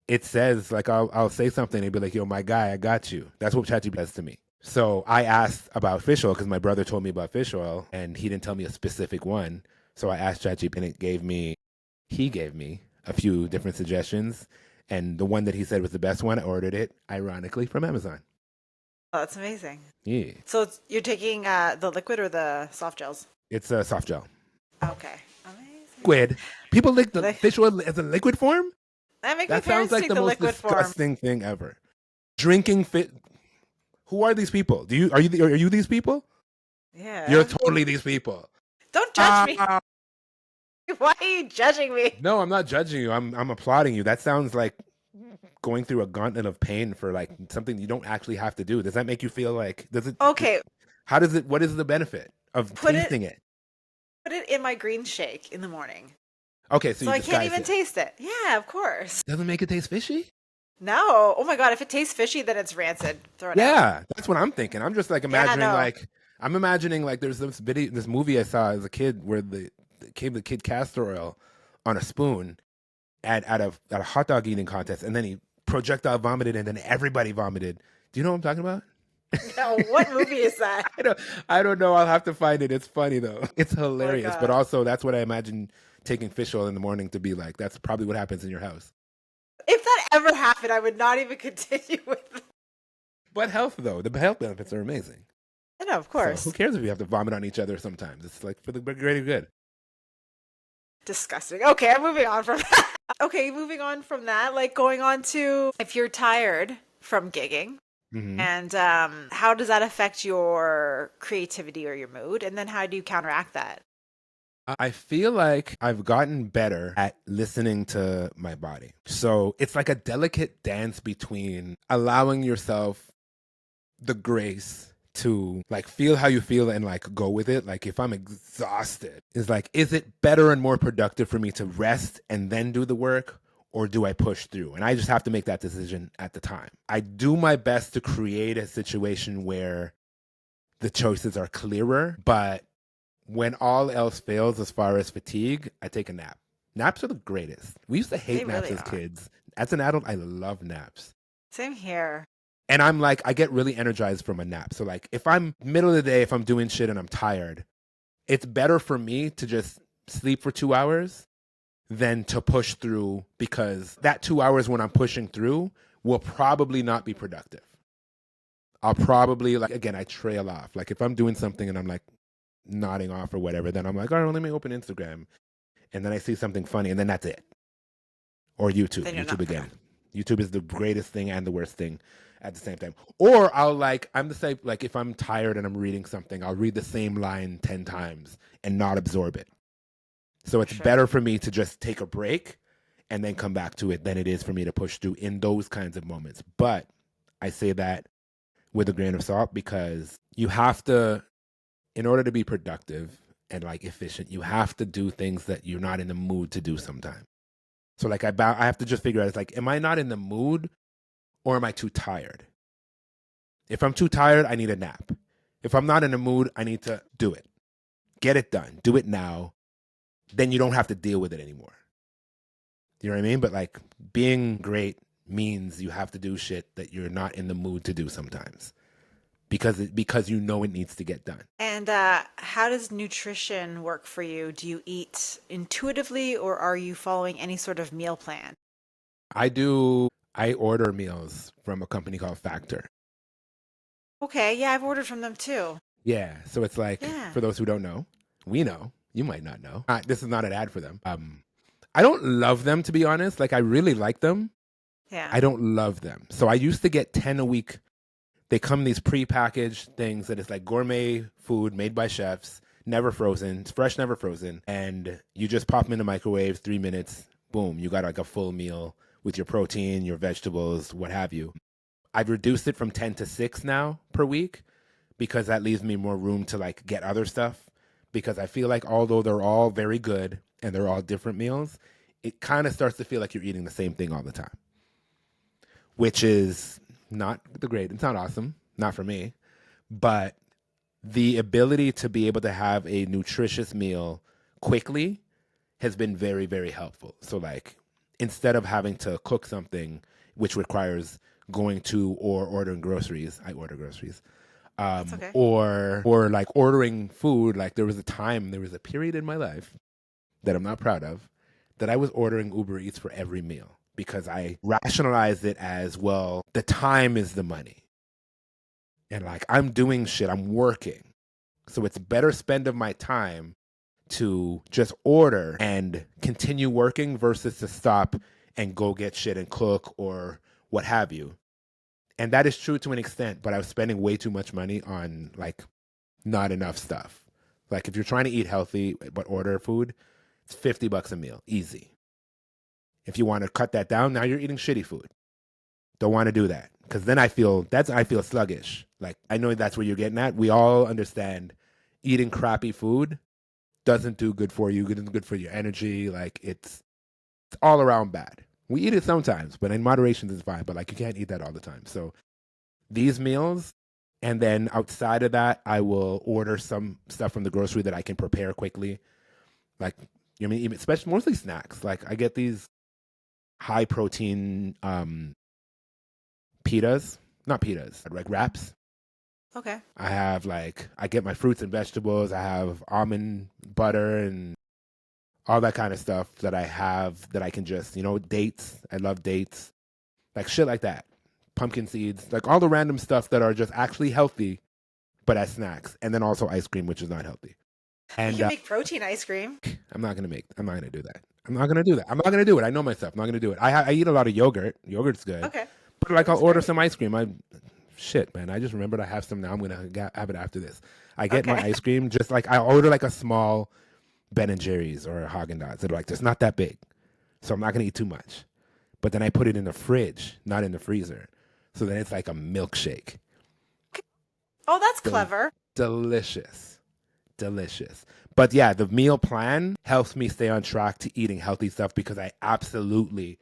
it says like I'll say something and be like, yo, my guy, I got you. That's what ChatGPT does to me. So I asked about fish oil because my brother told me about fish oil and he didn't tell me a specific one. So I asked ChatGPT and he gave me a few different suggestions. And the one that he said was the best one, I ordered it, ironically, from Amazon. Oh, that's amazing. Yeah. So you're taking the liquid or the soft gels? It's a soft gel. Okay. Amazing. Liquid. People lick the Li- fish oil as a liquid form? I make my That sounds parents like take the the most liquid form. disgusting thing ever. Drinking fit. Who are these people? Are you these people? You're Yeah. totally these people. Don't judge me. Ah. Why are you judging me? No, I'm not judging you. I'm applauding you. That sounds like going through a gauntlet of pain for like something you don't actually have to do. Does that make you feel like Okay, how does it what is the benefit of put it tasting it? put it in my green shake in the morning. Okay, so So you I can't disguise even it. taste it. Yeah, of course. Doesn't make it taste fishy? No. Oh my God, if it tastes fishy, then it's rancid. Throw it out. Yeah, that's what I'm thinking. I'm just like Yeah, imagining no. like I'm imagining like there's this movie I saw as a kid where they gave the kid castor oil on a spoon at a hot dog eating contest, and then he projectile vomited, and then everybody vomited. Do you know what I'm talking about? No, what movie is that? I don't I don't know. I'll have to find it. It's funny though. It's Oh my hilarious, but God. also that's what I imagine taking fish oil in the morning to be like. That's probably what happens in your house. If that ever happened, I would not even continue with it. But health though, the health benefits are amazing. No, of So who course. cares if you have to vomit on each other sometimes? It's like for the greater good. Disgusting. Okay, I'm moving on from that. Okay, moving on from that, like going on to if you're tired from gigging, Hmm. and how does that affect your creativity or your mood? And then how do you counteract that? I feel like I've gotten better at listening to my body. So it's like a delicate dance between allowing yourself the grace to like feel how you feel and like go with it. Like if I'm exhausted, is like, is it better and more productive for me to rest and then do the work? Or do I push through? And I just have to make that decision at the time. I do my best to create a situation where the choices are clearer, but when all else fails as far as fatigue, I take a nap. Naps are the greatest. We used to They hate naps really as are. kids. As an adult, I love naps. Same here. And I'm like, I get really energized from a nap. So like if I'm middle of the day, if I'm doing shit and I'm tired, it's better for me to just sleep for 2 hours than to push through because that 2 hours when I'm pushing through will probably not be productive. I'll probably like again, I trail off. Like if I'm doing something and I'm like nodding off or whatever, then I'm like, all right, well, let me open Instagram. And then I see something funny and then that's it. Or YouTube. Then you're YouTube not again. productive. YouTube is the greatest thing and the worst thing at the same time. Or I'll like I'm the same like if I'm tired and I'm reading something, I'll read the same line 10 times and not absorb it. So For it's sure. better for me to just take a break and then come back to it than it is for me to push through in those kinds of moments. But I say that with a grain of salt because you have to in order to be productive and like efficient, you have to do things that you're not in the mood to do sometimes. So like I have to just figure out it's like, am I not in the mood or am I too tired? If I'm too tired, I need a nap. If I'm not in the mood, I need to do it. Get it done. Do it now. Then you don't have to deal with it anymore. You know what I mean? But like being great means you have to do shit that you're not in the mood to do sometimes because you know it needs to get done. And how does nutrition work for you? Do you eat intuitively or are you following any sort of meal plan? I order meals from a company called Factor. Okay, yeah, I've ordered from them too. Yeah, so it's like Yeah. for those who don't know, we know. You might not know. This is not an ad for them. I don't love them, to be honest. Like, I really like them. Yeah. I don't love them. So I used to get 10 a week. They come in these prepackaged things that is like gourmet food made by chefs, never frozen. It's fresh, never frozen. And you just pop them in the microwave, 3 minutes, boom, you got like a full meal with your protein, your vegetables, what have you. I've reduced it from 10 to 6 now per week because that leaves me more room to like get other stuff. Because I feel like although they're all very good and they're all different meals, it kind of starts to feel like you're eating the same thing all the time, which is not the great. It's not awesome, not for me, but the ability to be able to have a nutritious meal quickly has been very, very helpful. So, like, instead of having to cook something, which requires going to or ordering groceries, I order groceries, That's okay. or like ordering food. Like, there was a period in my life that I'm not proud of that I was ordering Uber Eats for every meal because I rationalized it as, well, the time is the money. And like, I'm doing shit, I'm working. So it's better spend of my time to just order and continue working versus to stop and go get shit and cook or what have you. And that is true to an extent, but I was spending way too much money on like not enough stuff. Like, if you're trying to eat healthy but order food, it's $50 a meal, easy. If you want to cut that down, now you're eating shitty food. Don't want to do that because then I feel sluggish. Like, I know that's where you're getting at. We all understand eating crappy food doesn't do good for you. It isn't good for your energy. Like, it's all around bad. We eat it sometimes, but in moderation is fine. But like, you can't eat that all the time. So these meals, and then outside of that, I will order some stuff from the grocery that I can prepare quickly. Like, you know, I mean, even, especially mostly snacks. Like, I get these high protein pitas, not pitas, like wraps. Okay. I get my fruits and vegetables. I have almond butter and all that kind of stuff that I have that I can just, dates. I love dates, like shit like that. Pumpkin seeds, like all the random stuff that are just actually healthy, but as snacks. And then also ice cream, which is not healthy. You And can make protein ice cream. I'm not gonna do that. I'm not gonna do that. I'm not gonna do it. I know myself. I'm not gonna do it. I eat a lot of yogurt. Yogurt's good. Okay. But like, I'll That's order great. some ice cream. Shit, man. I just remembered I have some now. I'm gonna have it after this. I get my Okay. ice cream just like I order like a small Ben and Jerry's or a Haagen Dazs. They're like, it's not that big, so I'm not gonna eat too much. But then I put it in the fridge, not in the freezer. So then it's like a milkshake. Oh, that's Del- clever. delicious, delicious. But yeah, the meal plan helps me stay on track to eating healthy stuff because I absolutely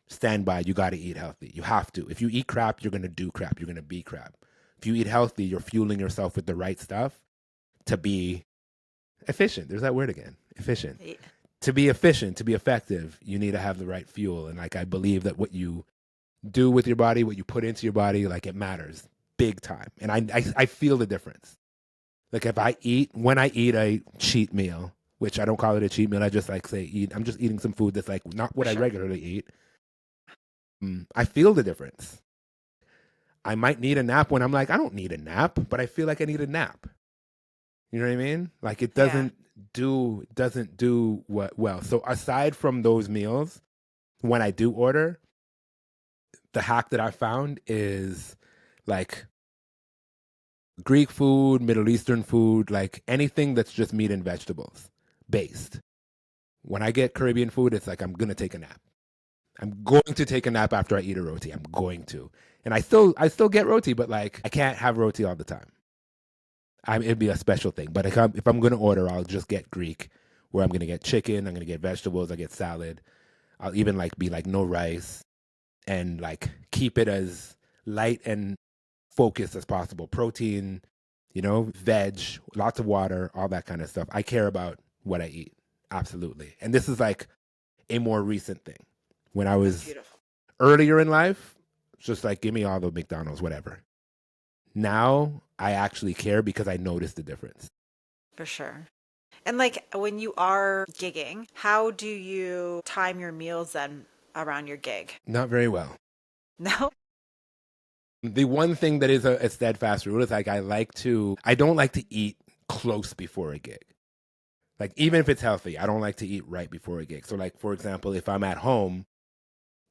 stand by. You got to eat healthy. You have to. If you eat crap, you're gonna do crap. You're gonna be crap. If you eat healthy, you're fueling yourself with the right stuff to be efficient. There's that word again. Efficient. Y- To be efficient, to be effective, you need to have the right fuel. And like, I believe that what you do with your body, what you put into your body, like, it matters big time. And I feel the difference. Like, when I eat a cheat meal, which I don't call it a cheat meal, I just like say I'm just eating some food that's like not For what I sure. regularly eat. I feel the difference. I might need a nap when I'm like, I don't need a nap, but I feel like I need a nap. You know what I mean? Like, it Yeah. doesn't do what well. So aside from those meals, when I do order, the hack that I found is like Greek food, Middle Eastern food, like anything that's just meat and vegetables based. When I get Caribbean food, it's like I'm gonna take a nap. I'm going to take a nap after I eat a roti. I'm going to. And I still get roti, but like, I can't have roti all the time. It'd be a special thing. But if I'm gonna order, I'll just get Greek, where I'm gonna get chicken, I'm gonna get vegetables, I get salad. I'll even like be like no rice and like keep it as light and focused as possible. Protein, veg, lots of water, all that kind of stuff. I care about what I eat. Absolutely. And this is like a more recent thing. When I That's was beautiful. earlier in life, it's just like, give me all the McDonald's, whatever. Now I actually care because I noticed the difference. For sure. And like when you are gigging, how do you time your meals then around your gig? Not very well. No? The one thing that is a steadfast rule is like, I don't like to eat close before a gig. Like even if it's healthy, I don't like to eat right before a gig. So like for example, if I'm at home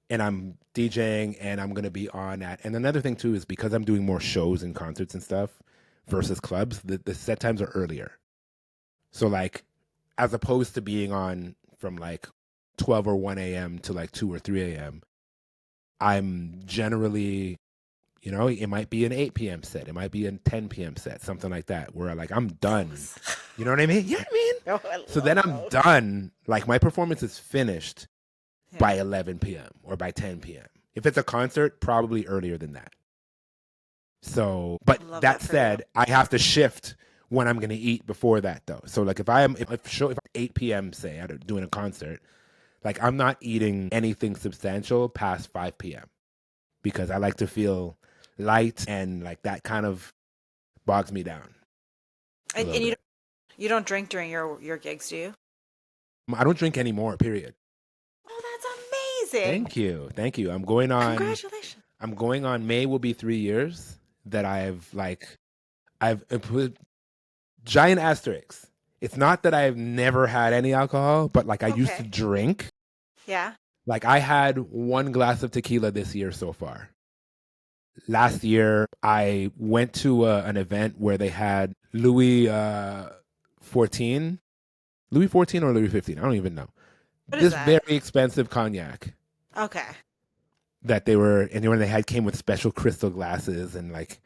and I'm DJing and I'm gonna be on at, and another thing too is because I'm doing more shows and concerts and stuff versus clubs, the set times are earlier. So like as opposed to being on from like 12 or 1 a.m. to like 2 or 3 a.m., I'm generally, it might be an 8 p.m. set, it might be a 10 p.m. set, something like that, where like I'm done. Those. You know what I mean? You know what I mean? Oh, I So then love I'm those. done. Like my performance is finished by Yeah, 11 p.m. or by 10 p.m. If it's a concert, probably earlier than that. So, but I love that that for you. said, I have to shift when I'm going to eat before that though. So like if I'm 8 p.m. say I'm doing a concert, like I'm not eating anything substantial past 5 p.m. because I like to feel light and like that kind of bogs me down a little And bit. you don't drink during your gigs, do you? I don't drink anymore, period. Oh, that's amazing. Thank you. Thank you. Congratulations. I'm going on May will be 3 years that I've put giant asterisks. It's not that I've never had any alcohol, but like I used to Okay. drink. Yeah. Like I had one glass of tequila this year so far. Last year, I went to an event where they had Louis 14, Louis 14 or Louis 15. I don't even know. What is This very that? expensive cognac Okay. that they were, and when they had came with special crystal glasses and like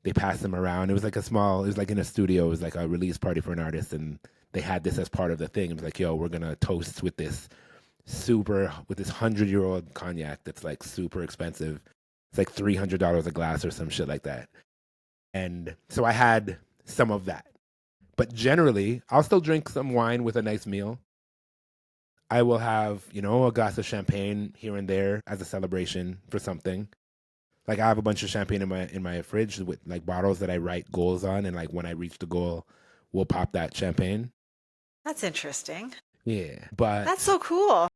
they passed them around. It was like it was like in a studio. It was like a release party for an artist, and they had this as part of the thing. It was like, yo, we're gonna toast with this 100-year-old cognac that's like super expensive. It's like $300 a glass or some shit like that. And so I had some of that. But generally, I'll still drink some wine with a nice meal. I will have, a glass of champagne here and there as a celebration for something. Like I have a bunch of champagne in my fridge with like bottles that I write goals on, and like when I reach the goal, we'll pop that champagne. That's interesting. Yeah, That's but so cool.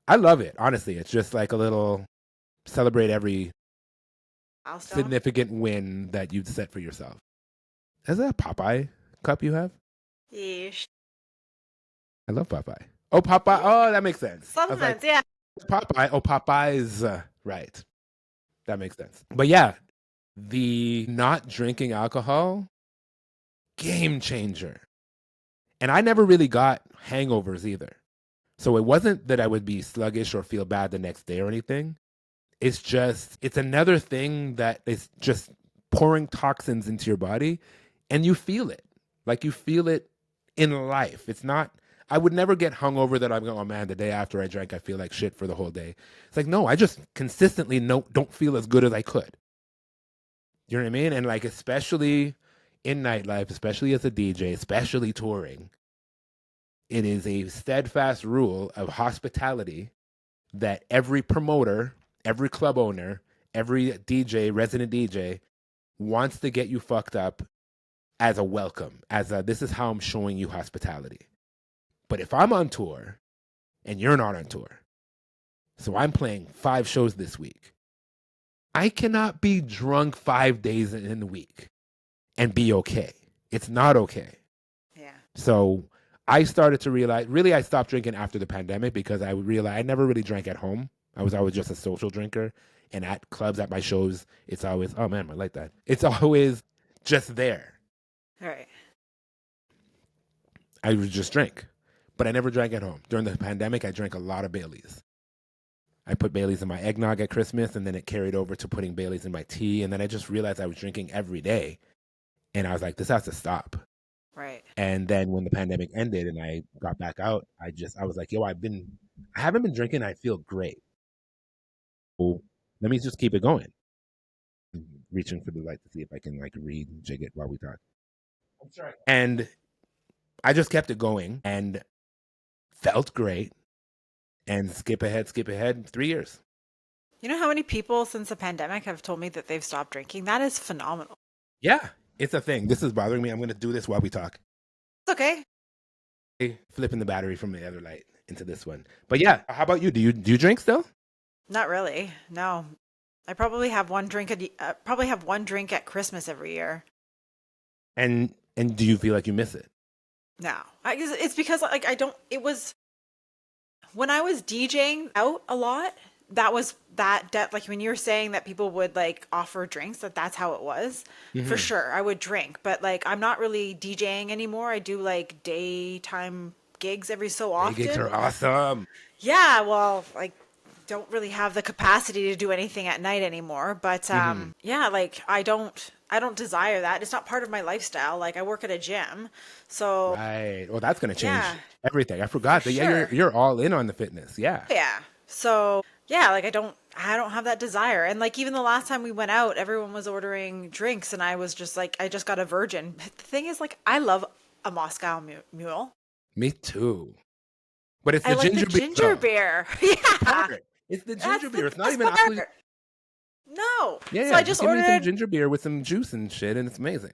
I love it. Honestly, it's just like a little celebrate every Milestone. significant win that you've set for yourself. Is that a Popeye cup you have? Yeesh. I love Popeye. Oh, Popeye. Yeah. Oh, that makes sense. I was like, Supplements, yeah. Popeye. Oh, Popeye's right. That makes sense. But yeah, the not drinking alcohol, game changer. And I never really got hangovers either. So it wasn't that I would be sluggish or feel bad the next day or anything. It's another thing that is just pouring toxins into your body and you feel it. Like you feel it in life. It's not, I would never get hungover that I'm going, oh man, the day after I drank, I feel like shit for the whole day. It's like, no, I just consistently don't feel as good as I could. You know what I mean? And like, especially in nightlife, especially as a DJ, especially touring, it is a steadfast rule of hospitality that every promoter, every club owner, every DJ, resident DJ wants to get you fucked up as a welcome, as a this is how I'm showing you hospitality. But if I'm on tour and you're not on tour, so I'm playing 5 shows this week, I cannot be drunk 5 days in the week and be okay. It's not okay. Yeah. So I started to realize, really, I stopped drinking after the pandemic because I realized I never really drank at home. I was always just a social drinker. And at clubs, at my shows, it's always, oh man, I like that. It's always just there. All right. I would just drink, but I never drank at home. During the pandemic, I drank a lot of Baileys. I put Baileys in my eggnog at Christmas, and then it carried over to putting Baileys in my tea. And then I just realized I was drinking every day. And I was like, this has to stop. Right. And then when the pandemic ended and I got back out, I was like, yo, I haven't been drinking. I feel great. So let me just keep it going. I'm reaching for the light to see if I can like rejig it while we talk. I'm sorry. And I just kept it going and felt great. And skip ahead, 3 years. You know how many people since the pandemic have told me that they've stopped drinking? That is phenomenal. Yeah, it's a thing. This is bothering me. I'm going to do this while we talk. It's okay. Flipping the battery from the other light into this one. But yeah, how about you? Do you drink still? Not really. No. I probably have one drink probably have one drink at Christmas every year. And do you feel like you miss it? No, it's because like I don't. It was when I was DJing out a lot. That was that like when you were saying that people would like offer drinks, that's how it was. For Hmm. sure, I would drink, but like I'm not really DJing anymore. I do like daytime gigs every so Day gigs often. are awesome. Yeah, well, like don't really have the capacity to do anything at night anymore, but Hmm. yeah, like I don't desire that. It's not part of my lifestyle. Like I work at a gym. So, Right. Well, that's gonna change yeah, everything. I for forgot that. Yeah, you're sure. you're all in on the fitness. Yeah. Yeah. So, yeah, like I don't have that desire. And like even the last time we went out, everyone was ordering drinks and I was just like I just got a virgin. The thing is like I love a Moscow mule. Me too. But it's I the like the ginger beer ginger though. beer. Part. Yeah. It's the That's ginger the beer. It's not best even alcohol. part. No. Yeah, So yeah. I Just just give me some ordered ginger beer with some juice and shit, and it's amazing.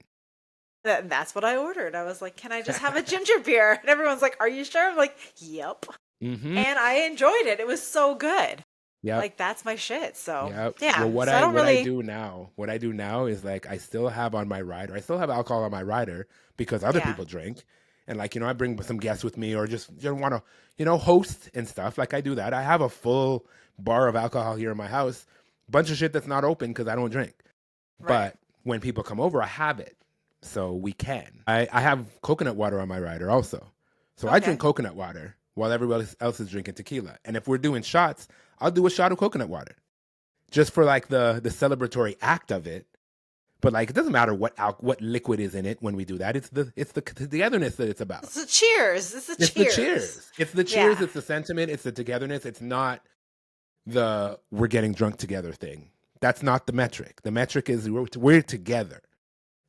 that's what I ordered. I was like, "Can I just have a ginger beer?" And everyone's like, "Are you sure?" I'm like, "Yep." Mm-hmm. And I enjoyed it. It was so good. Yep. Like that's my shit. So, Yep. yeah. Well, what So I I don't what I really do now, what I do now is like I still have on my rider. I still have alcohol on my rider because other yeah. people drink, and like I bring some guests with me or just want to host and stuff. Like I do that. I have a full bar of alcohol here in my house, bunch of shit that's not open because I don't drink. Right. But when people come over, I have it. So we can. I have coconut water on my rider also. So I drink Okay. coconut water while everybody else is drinking tequila. And if we're doing shots, I'll do a shot of coconut water just for like the celebratory act of it. But like it doesn't matter what liquid is in it when we do that. It's the togetherness that it's about. It's a cheers. It's a It's the cheers. cheers. It's the cheers. Yeah. It's the sentiment. It's the togetherness. It's not the we're getting drunk together thing. That's not the metric. The metric is we're together.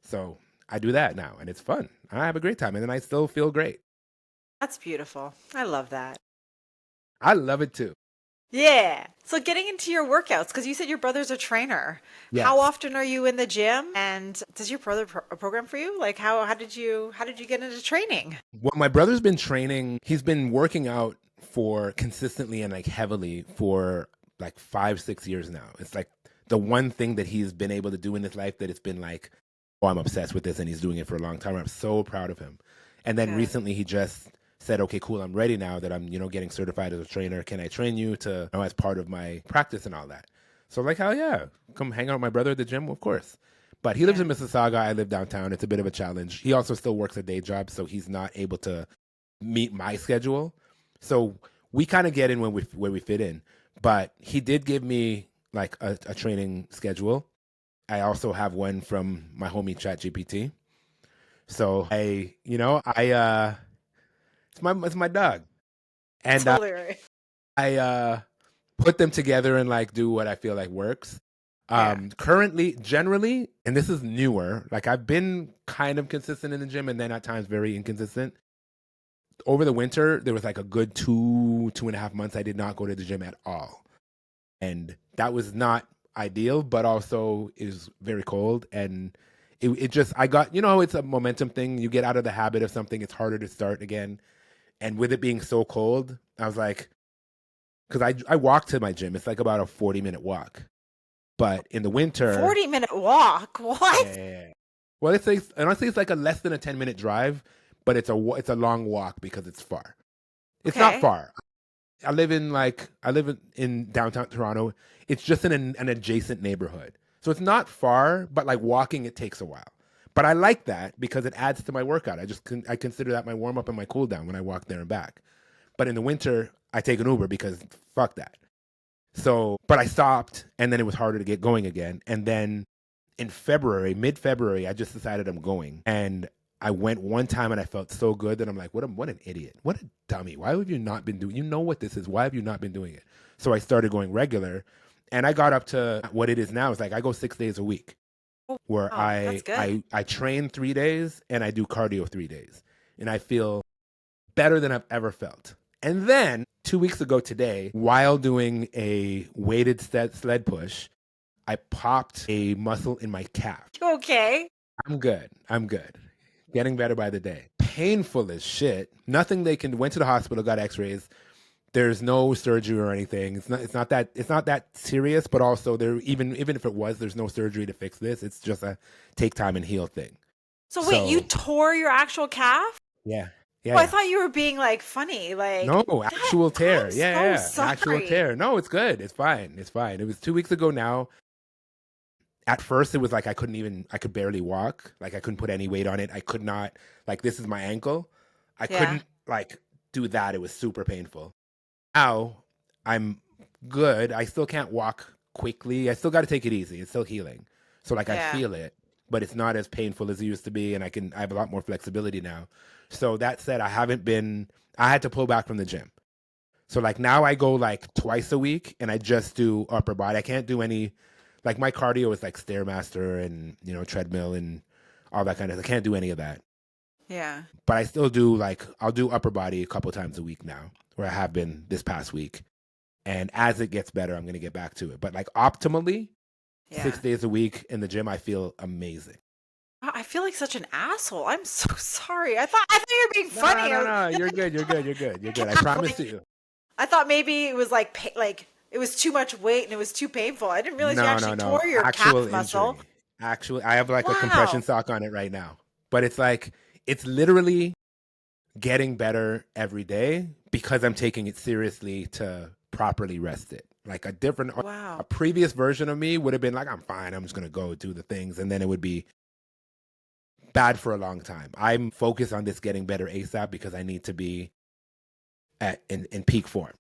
So I do that now, and it's fun. I have a great time, and then I still feel great. That's beautiful. I love that. I love it too. Yeah. So getting into your workouts, because you said your brother's a trainer. How Yes. often are you in the gym? And does your brother a program for you? Like how did you get into training? Well, my brother's been training. He's been working out for consistently and like heavily for like 5, 6 years now. It's like the one thing that he's been able to do in his life that it's been like, oh, I'm obsessed with this, and he's doing it for a long time. I'm so proud of him. And then Good. recently he just said, okay, cool, I'm ready now that I'm getting certified as a trainer. Can I train you to as part of my practice and all that? So like, hell yeah, come hang out with my brother at the gym, of course. But he lives Yeah. in Mississauga. I live downtown. It's a bit of a challenge. He also still works a day job, so he's not able to meet my schedule. So we kind of get in when we fit in. But he did give me like a training schedule. I also have one from my homie ChatGPT. So it's my dog, and Totally right. I put them together and like do what I feel like works. Yeah. Currently, generally, and this is newer, like I've been kind of consistent in the gym and then at times very inconsistent. Over the winter, there was like a good 2.5 months I did not go to the gym at all. And that was not ideal, but also is very cold. And it just, I got, it's a momentum thing. You get out of the habit of something, it's harder to start again. And with it being so cold, I was like, because I walk to my gym, it's like about a 40-minute walk. But in the winter, 40-minute walk. What? yeah. Well, it's like honestly, it's like a less than a 10-minute drive, but it's a long walk because it's far. It's not Okay. far. I live in downtown Toronto. It's just in an adjacent neighborhood, so it's not far. But like walking, it takes a while. But I like that because it adds to my workout. I consider that my warm up and my cool down when I walk there and back. But in the winter, I take an Uber because fuck that. So, but I stopped, and then it was harder to get going again. And then in February, mid February, I just decided I'm going. And I went one time and I felt so good that I'm like, what an idiot. What a dummy. Why have you not been doing, you know what this is. Why have you not been doing it? So I started going regular, and I got up to what it is now. It's like I go 6 days a week Oh, where wow, that's good. I train 3 days and I do cardio 3 days. And I feel better than I've ever felt. And then 2 weeks ago today, while doing a weighted sled push, I popped a muscle in my calf. You okay? I'm good. I'm good. Getting better by the day. Painful as shit. Nothing they can. Went to the hospital, got X-rays. There's no surgery or anything. It's not that serious. But also, there even if it was, there's no surgery to fix this. It's just a take time and heal thing. So wait, you So tore your actual calf? yeah, Yeah, Oh, I yeah. thought you were being like funny. Like No, that. actual tear. I'm Yeah, so yeah, yeah. Actual sorry. tear. No, it's good. It's fine. It's fine. It was 2 weeks ago now. At first, it was like I could barely walk. Like I couldn't put any weight on it. I could not, like, this is my ankle. I Yeah. couldn't, like, do that. It was super painful. Now I'm good. I still can't walk quickly. I still got to take it easy. It's still healing. So, like, I Yeah. feel it, but it's not as painful as it used to be. And I have a lot more flexibility now. So, that said, I had to pull back from the gym. So like now I go like twice a week and I just do upper body. I can't do any like my cardio is like Stairmaster and treadmill and all that kind of. I can't do any of that. Yeah. But I still do like I'll do upper body a couple times a week now, or I have been this past week. And as it gets better, I'm gonna get back to it. But like optimally, six Yeah. days a week in the gym, I feel amazing. Wow, I feel like such an asshole. I'm so sorry. I thought you were being No, funny. no, no. You're good. You're good. You're good. You're good. I promise Like you. I thought maybe it was like like it was too much weight and it was too painful. I didn't realize you No, no, actually no. tore your Actual calf muscle. injury. Actually, I have like a compression Wow. sock on it right now. But it's like, it's literally getting better every day because I'm taking it seriously to properly rest it. Like a Wow. previous version of me would have been like, I'm fine. I'm just going to go do the things. And then it would be bad for a long time. I'm focused on this getting better ASAP because I need to be in peak form.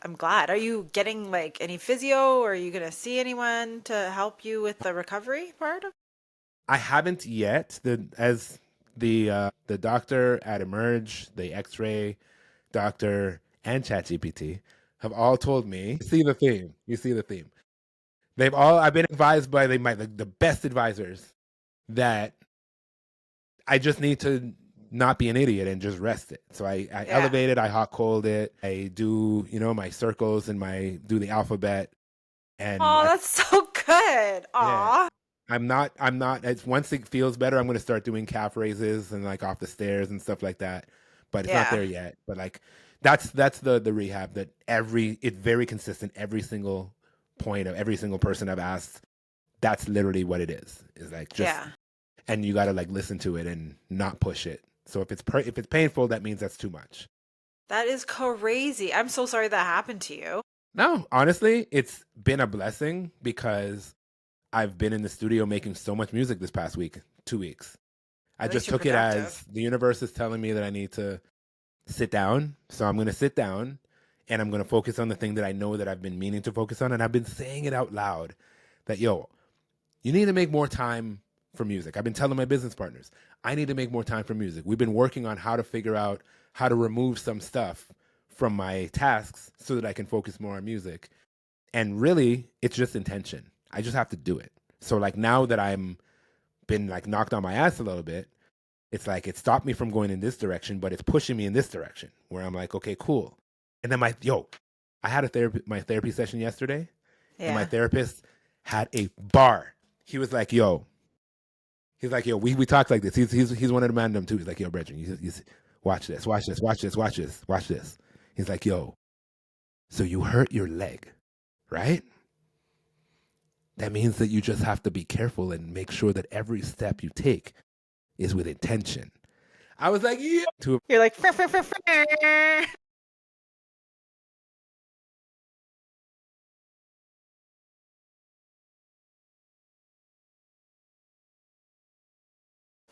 I'm glad. Are you getting like any physio or are you going to see anyone to help you with the recovery part of? I haven't yet. The doctor at Emerge, the X-ray doctor, and ChatGPT have all told me. You see the theme. You see the theme. They've all. I've been advised by the best advisors that I just need to not be an idiot and just rest it. So I Yeah. elevate it. I hot cold it. I do my circles and my do the alphabet and Oh, that's so good. yeah. Aw. I'm not it's once it feels better, I'm gonna start doing calf raises and like off the stairs and stuff like that. But it's not Yeah. there yet. But like that's the rehab that it's very consistent every single point of every single person I've asked. That's literally what it is. Is like just Yeah. and you gotta like listen to it and not push it. So if it's painful, that means that's too much. That is crazy. I'm so sorry that happened to you. No, honestly, it's been a blessing because I've been in the studio making so much music this past week, 2 weeks. I At least just you're took it as productive. the universe is telling me that I need to sit down. So I'm going to sit down and I'm going to focus on the thing that I know that I've been meaning to focus on. And I've been saying it out loud that, yo, you need to make more time for music. I've been telling my business partners, I need to make more time for music. We've been working on how to figure out how to remove some stuff from my tasks so that I can focus more on music. And really, it's just intention. I just have to do it. So like now that I'm been like knocked on my ass a little bit, it's like it stopped me from going in this direction, but it's pushing me in this direction where I'm like, okay, cool. And then I had my therapy session yesterday, and my Yeah. therapist had a bar. He was like, yo, we talk like this. He's one of the man them too. He's like, yo, Brethren, watch this, watch this, watch this, watch this, watch this. He's like, yo, so you hurt your leg, right? That means that you just have to be careful and make sure that every step you take is with intention. I was like, yeah. You're like,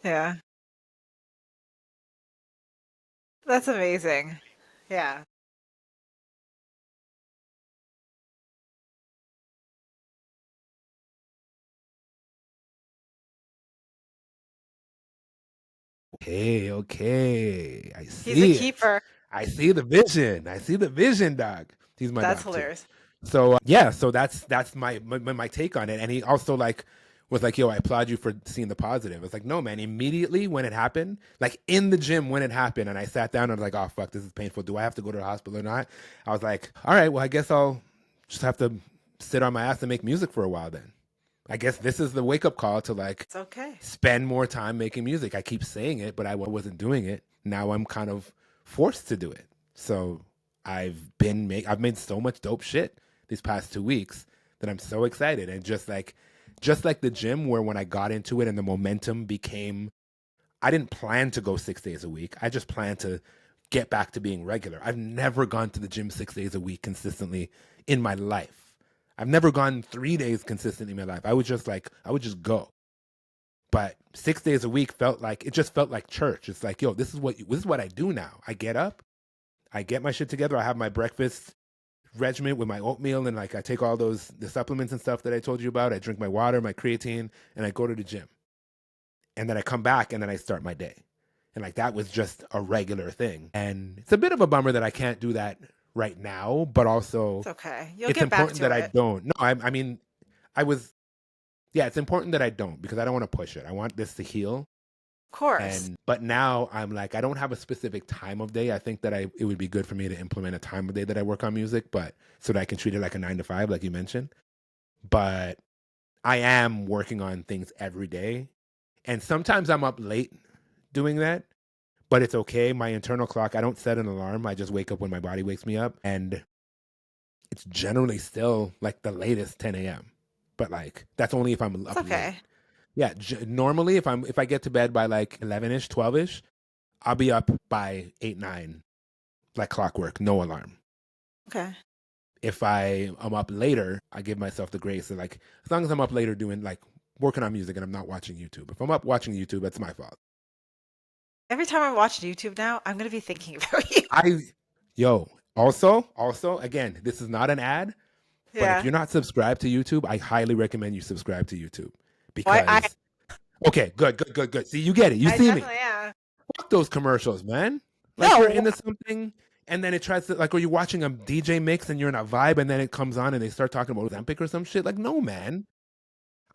yeah. That's amazing. Yeah. Okay, okay. He's a It. keeper. I see the vision. I see the vision, dog. He's my That's dog too. hilarious. So yeah, so that's my take on it. And he also like was like, "Yo, I applaud you for seeing the positive." It's like, no, man. Immediately when it happened, like in the gym when it happened, and I sat down and I was like, "Oh fuck, this is painful. Do I have to go to the hospital or not?" I was like, "All right, well, I guess I'll just have to sit on my ass and make music for a while then." I guess this is the wake up call to like It's okay. spend more time making music. I keep saying it, but I wasn't doing it. Now I'm kind of forced to do it. So I've made so much dope shit these past 2 weeks that I'm so excited. And just like the gym where when I got into it and the momentum became I didn't plan to go 6 days a week. I just planned to get back to being regular. I've never gone to the gym 6 days a week consistently in my life. I've never gone 3 days consistently in my life. I would just go. But 6 days a week it just felt like church. It's like, yo, this is what I do now. I get up, I get my shit together. I have my breakfast regimen with my oatmeal, and like I take all the supplements and stuff that I told you about. I drink my water, my creatine, and I go to the gym. And then I come back and then I start my day. And like that was just a regular thing. And it's a bit of a bummer that I can't do that right now, but also It's okay. You'll it's get back important to that I it. don't. No, I mean, I was, yeah, it's important that I don't because I don't want to push it. I want this to heal. Of course. And, but now I'm like, I don't have a specific time of day. I think that it would be good for me to implement a time of day that I work on music, but so that I can treat it like a 9 to 5, like you mentioned. But I am working on things every day. And sometimes I'm up late doing that, but it's okay. My internal clock, I don't set an alarm. I just wake up when my body wakes me up. And it's generally still like the latest 10 a.m. But like, that's only if I'm It's up late. okay. Yeah. Normally, if I get to bed by like 11ish, 12ish, I'll be up by 8, 9, like clockwork, no alarm. Okay. If I am up later, I give myself the grace of like, as long as I'm up later doing like working on music and I'm not watching YouTube. If I'm up watching YouTube, that's my fault. Every time I watch YouTube now, I'm gonna be thinking about you. I, also, again, this is not an ad, but if Yeah. you're not subscribed to YouTube, I highly recommend you subscribe to YouTube Why because, okay, good. See, you get it. You I see me. definitely am. Fuck those commercials, man. Like you're No. into something and then it tries to, like, or you're watching a DJ mix and you're in a vibe and then it comes on and they start talking about Ozempic or some shit. Like, no, man.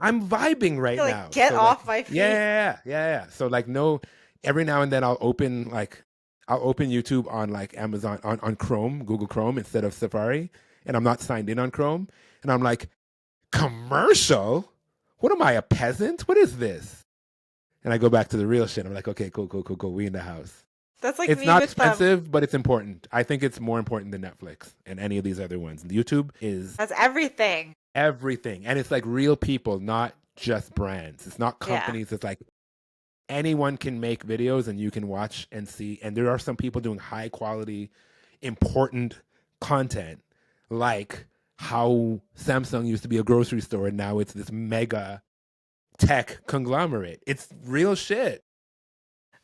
I'm vibing right You're like, now. get So like, off my feet. yeah. So like, no, every now and then I'll open YouTube on like Amazon on Chrome, Google Chrome instead of Safari, and I'm not signed in on Chrome, and I'm like, commercial? What am I, a peasant? What is this? And I go back to the real shit. I'm like, okay, cool. We in the house. That's like It's me not with expensive, but it's important. I think it's more important than Netflix and any of these other ones. YouTube is that's everything. everything. And it's like real people, not just brands. It's not Yeah. companies. It's like anyone can make videos and you can watch and see. And there are some people doing high quality, important content, like how Samsung used to be a grocery store and now it's this mega tech conglomerate. It's real shit.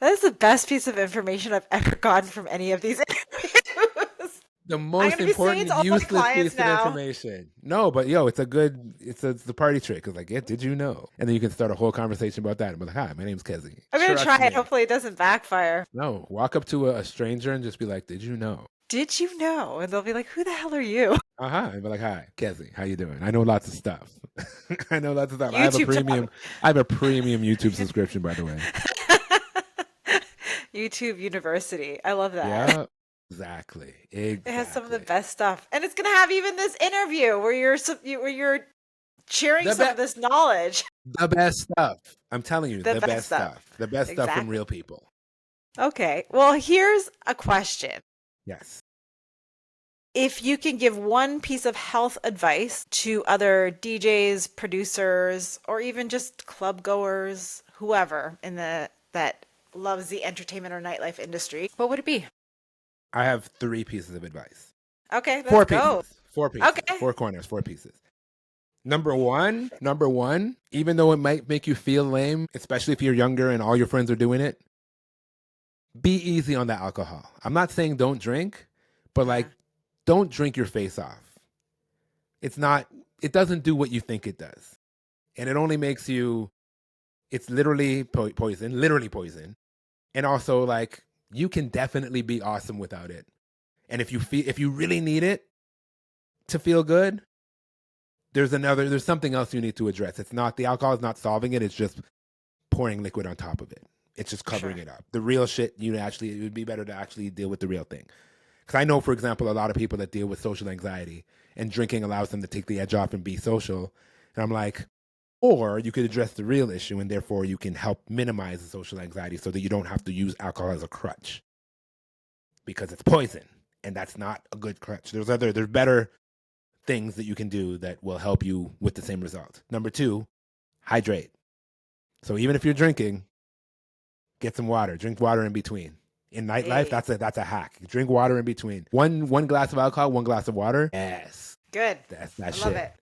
That is the best piece of information I've ever gotten from any of these interviews. The I'm most gonna be saying it important to all my useless clients piece of now. information. No, but yo, it's the party trick. It's like, yeah, did you know? And then you can start a whole conversation about that. I'm like, hi, my name's Kezi. I'm gonna try Trust it. me. Hopefully it doesn't backfire. No, walk up to a stranger and just be like, did you know? Did you know? And they'll be like, who the hell are you? And be like, hi, Kezi, how you doing? I know lots of stuff. I know lots of stuff. YouTube talk. I have a premium YouTube subscription, by the way. YouTube University. I love that. Yeah, exactly. It has some of the Exactly. best stuff, and it's gonna have even this interview where you're sharing The some of best this knowledge. the best stuff. I'm telling you, The the best best stuff. stuff. The best stuff from Exactly. real people. Okay. Well, here's a question. Yes. If you can give one piece of health advice to other DJs, producers, or even just club goers, whoever in the that loves the entertainment or nightlife industry, what would it be? I have 3 pieces of advice. Okay, let's Four go. pieces. 4 pieces. Okay. 4 corners, 4 pieces. Number one, even though it might make you feel lame, especially if you're younger and all your friends are doing it, be easy on the alcohol. I'm not saying don't drink, but Uh-huh. like don't drink your face off. It doesn't do what you think it does. And it only makes you, it's literally poison, literally poison. And also like you can definitely be awesome without it. And if you really need it to feel good, there's something else you need to address. It's not, the alcohol is not solving it, it's just pouring liquid on top of it. It's just covering Sure. it up. The real shit, it would be better to actually deal with the real thing. Because I know, for example, a lot of people that deal with social anxiety and drinking allows them to take the edge off and be social. And I'm like, or you could address the real issue and therefore you can help minimize the social anxiety so that you don't have to use alcohol as a crutch because it's poison and that's not a good crutch. There's better things that you can do that will help you with the same result. Number 2, hydrate. So even if you're drinking, Get some water. Drink water in between. In nightlife, Hey, that's a hack. Drink water in between. One glass of alcohol, one glass of water. Yes, good. that's that I love shit. it.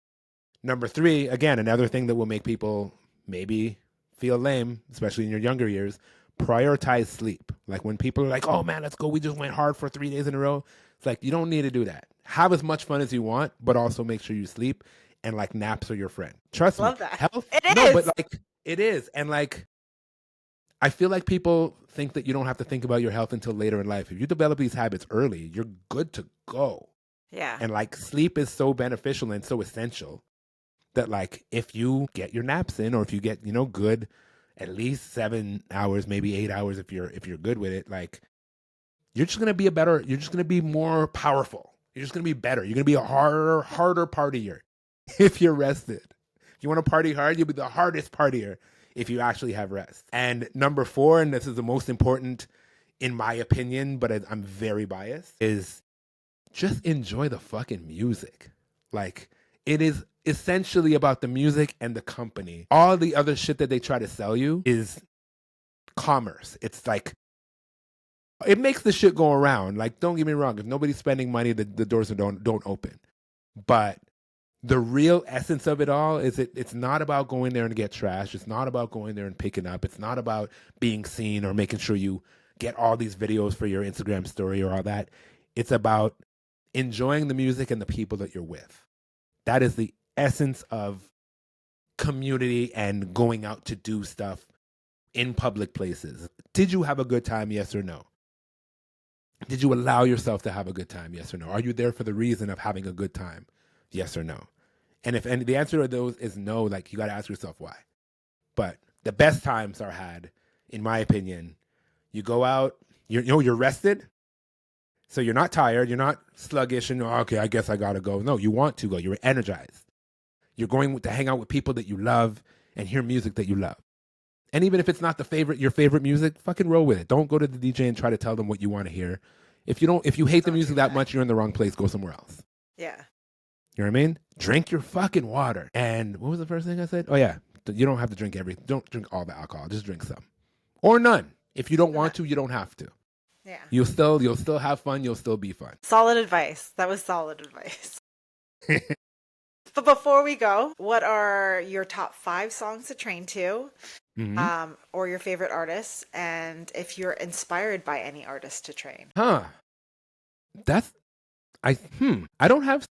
Number three, again, another thing that will make people maybe feel lame, especially in your younger years. Prioritize sleep. Like when people are like, "Oh man, let's go. We just went hard for 3 days in a row." It's like you don't need to do that. Have as much fun as you want, but also make sure you sleep. And like naps are your friend. Trust me. Love that. Health, It no, but is. like it is, and like I feel like people think that you don't have to think about your health until later in life. If you develop these habits early, you're good to go. Yeah. And like sleep is so beneficial and so essential that like if you get your naps in or if you get, good at least 7 hours, maybe 8 hours if you're good with it, like you're just gonna be more powerful. You're just gonna be better. You're gonna be a harder partier if you're rested. If you want to party hard, you'll be the hardest partier if you actually have rest. And number four, and this is the most important in my opinion, but I'm very biased, is just enjoy the fucking music. Like it is essentially about the music and the company. All the other shit that they try to sell you is commerce. It's like it makes the shit go around. Like don't get me wrong, if nobody's spending money, the doors don't open. But the real essence of it all is it's not about going there and get trashed. It's not about going there and picking up. It's not about being seen or making sure you get all these videos for your Instagram story or all that. It's about enjoying the music and the people that you're with. That is the essence of community and going out to do stuff in public places. Did you have a good time? Yes or no? Did you allow yourself to have a good time? Yes or no? Are you there for the reason of having a good time? Yes or no? And if the answer to those is no, like you got to ask yourself why. But the best times are had, in my opinion. You go out, you're rested, so you're not tired, you're not sluggish, and okay, I guess I gotta go. No, you want to go. You're energized. You're going to hang out with people that you love and hear music that you love. And even if it's not your favorite music, fucking roll with it. Don't go to the DJ and try to tell them what you want to hear. If you hate the Don't music do that that. much, you're in the wrong place. Go somewhere else. Yeah. You know what I mean? Drink your fucking water. And what was the first thing I said? Oh yeah, you don't have to drink don't drink all the alcohol. Just drink some. Or none. If you don't No. want to, you don't have to. Yeah. You'll still have fun, you'll still be fun. Solid advice. That was solid advice. But before we go, what are your top 5 songs to train to? Hmm. Or your favorite artists, and if you're inspired by any artist to train. Huh. That's I don't have.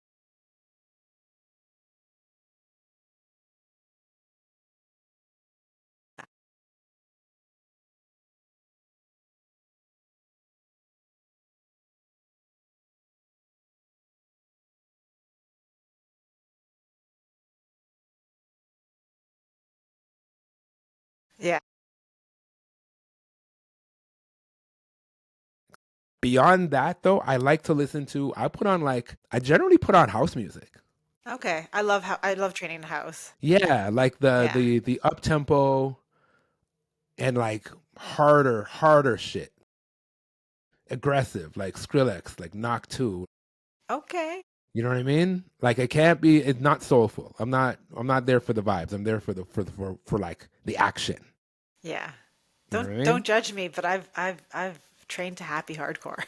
Yeah. Beyond that though, I generally put on house music. Okay. I love training the house. Yeah, like the Yeah. the the up tempo and like harder shit. Aggressive, like Skrillex, like Knock 2. Okay. You know what I mean? Like it's not soulful. I'm not there for the vibes. I'm there for like the action. Yeah. You know what I mean? Don't judge me, but I've trained to happy hardcore.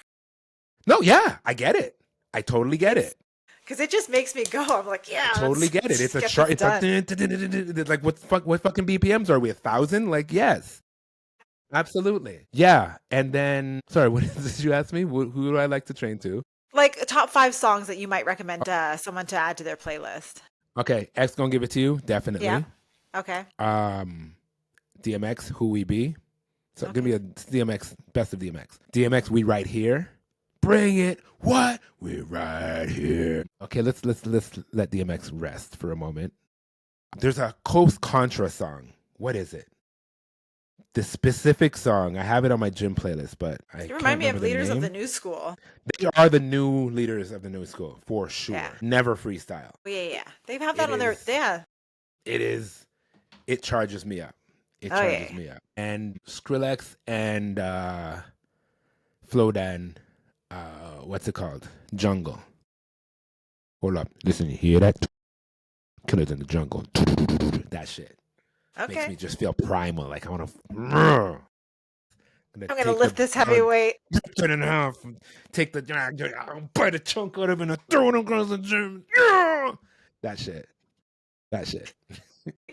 No, yeah, I get it. I totally get It's it. because it just makes me go. I'm like, I yeah, totally get it. let's It's just a get chart. this It's like done. it's like what fucking BPMs are we? 1,000? Like yes, absolutely. Yeah. And then sorry, what did you ask me? Who do I like to train to? Like top 5 songs that you might recommend someone to add to their playlist. Okay, X gonna give it to you Yeah. definitely. Okay. Um, DMX, who we be? So give Okay. me a DMX, best of DMX. DMX, we right here. Bring it. What? We're right here. Okay, let's let DMX rest for a moment. There's a Coast Contra song. What is it? The specific song. I have it on my gym playlist, but I You can't remind me remember of the leaders of the name. new school. They are the new leaders of the new school for Yeah. sure. Never freestyle. Oh, yeah, yeah. They have that It on their, is. yeah. It is. It charges me up. It Oh, charges yeah. me up. And Skrillex and Flodan, what's it called? Jungle. Hold up. Listen, you hear that? Killers in the jungle. That shit makes Okay. me just feel primal. Like I want to. I'm gonna I'm gonna take the lift this heavy weight. rip it in half, and take the I'll bite a chunk out of it and throw it across the gym. Yeah! That shit. That shit.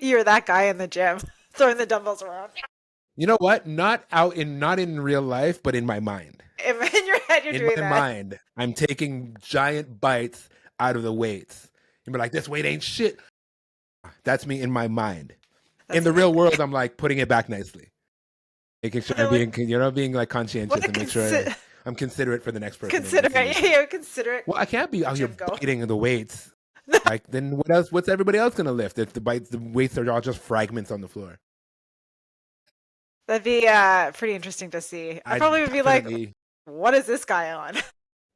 You're that guy in the gym throwing the dumbbells around. You know what? Not in real life, but in my mind. In your head, you're In doing my that. mind, I'm taking giant bites out of the weights. And be like, this weight ain't shit. That's me in my mind. In That's the real amazing. world, I'm like putting it back nicely, making sure They're I'm like, being like what conscientious a and make sure I'm considerate for the next person in consider this it. scenario. Yeah, consider it. Well, I can't be out here Gym go. biting the weights. Like, then what else? What's everybody else gonna lift if the weights are all just fragments on the floor? That'd be pretty interesting to see. I I probably would be like, definitely what is this guy on?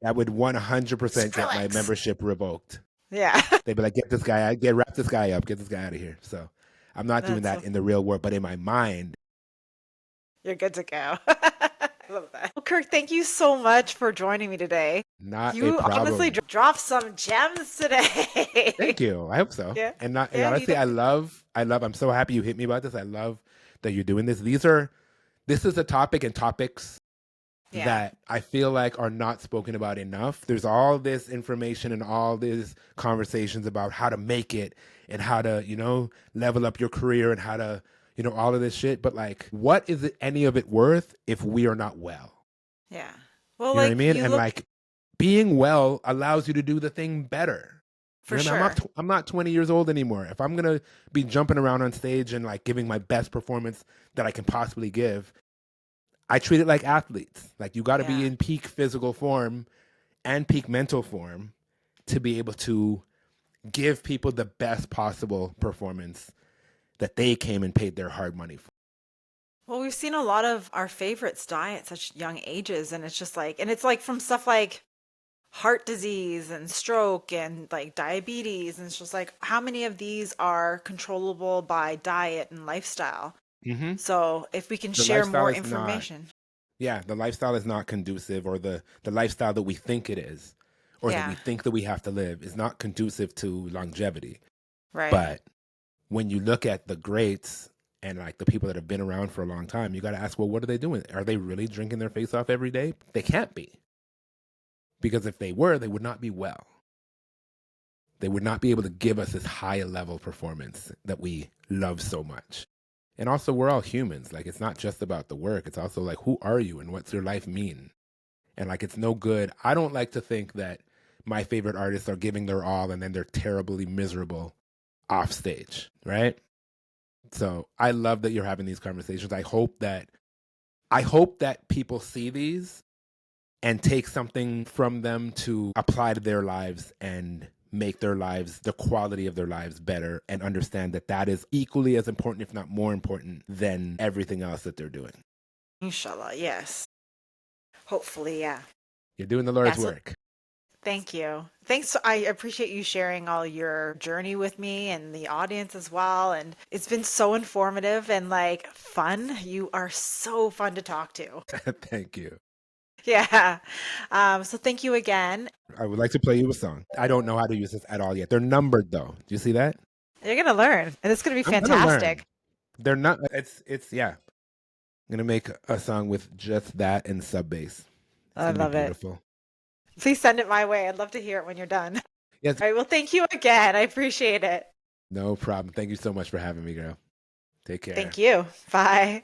that would 100% get my Skrillex. membership revoked. Yeah. They'd be like, get this guy, wrap this guy up, get this guy out of here. So I'm not doing That's that so in the real world, but in my mind, you're good to go. I love that. Well, Kirk, thank you so much for joining me today. not a You honestly problem. dropped some gems today. Thank you. I hope so. Yeah. And Yeah, you honestly, definitely. I'm so happy you hit me about this. I love that you're doing this. This is a topic and topics Yeah. that I feel like are not spoken about enough. There's all this information and all these conversations about how to make it and how to, level up your career and how to, all of this shit. But like, what is it, any of it worth if we are not well? Yeah. Well, You know what I like mean? you And look like being well allows you to do the thing better. for I'm sure. I'm not 20 years old anymore. If I'm gonna be jumping around on stage and like giving my best performance that I can possibly give, I treat it like athletes. Like you got to be Yeah. in peak physical form and peak mental form to be able to give people the best possible performance that they came and paid their hard money for. Well, we've seen a lot of our favorites die at such young ages, and it's just like, and it's like from stuff like heart disease and stroke and like diabetes, and it's just like, how many of these are controllable by diet and lifestyle? Hmm. So if we can The share lifestyle more is not, information. yeah, the lifestyle is not conducive, or the lifestyle that we think it is, or that we Yeah, think that we have to live is not conducive to longevity. right. But when you look at the greats and like the people that have been around for a long time, you got to ask, well, what are they doing? Are they really drinking their face off every day? They can't be. Because if they were, they would not be well. They would not be able to give us this high level performance that we love so much. And also, we're all humans. Like, it's not just about the work. It's also like, who are you and what's your life mean? And like, it's no good. I don't like to think that my favorite artists are giving their all and then they're terribly miserable off stage, right? So I love that you're having these conversations. I hope that people see these and take something from them to apply to their lives and make their lives, the quality of their lives better, and understand that that is equally as important, if not more important, than everything else that they're doing. Inshallah, yes. Hopefully, yeah. You're doing the Yeah, Lord's so work. thank you. Thanks. I appreciate you sharing all your journey with me and the audience as well. And it's been so informative and like fun. You are so fun to talk to. Thank you. Yeah. So thank you again. I would like to play you a song. I don't know how to use this at all yet. They're numbered though. Do you see that? You're gonna learn, and it's gonna be I'm gonna fantastic. learn. They're not. It's yeah. I'm gonna make a song with just that and sub bass. It's I gonna be love it. beautiful. Please send it my way. I'd love to hear it when you're done. All Yes, right. Well, thank you again. I appreciate it. no problem. Thank you so much for having me, girl. Take care. Thank you. Bye.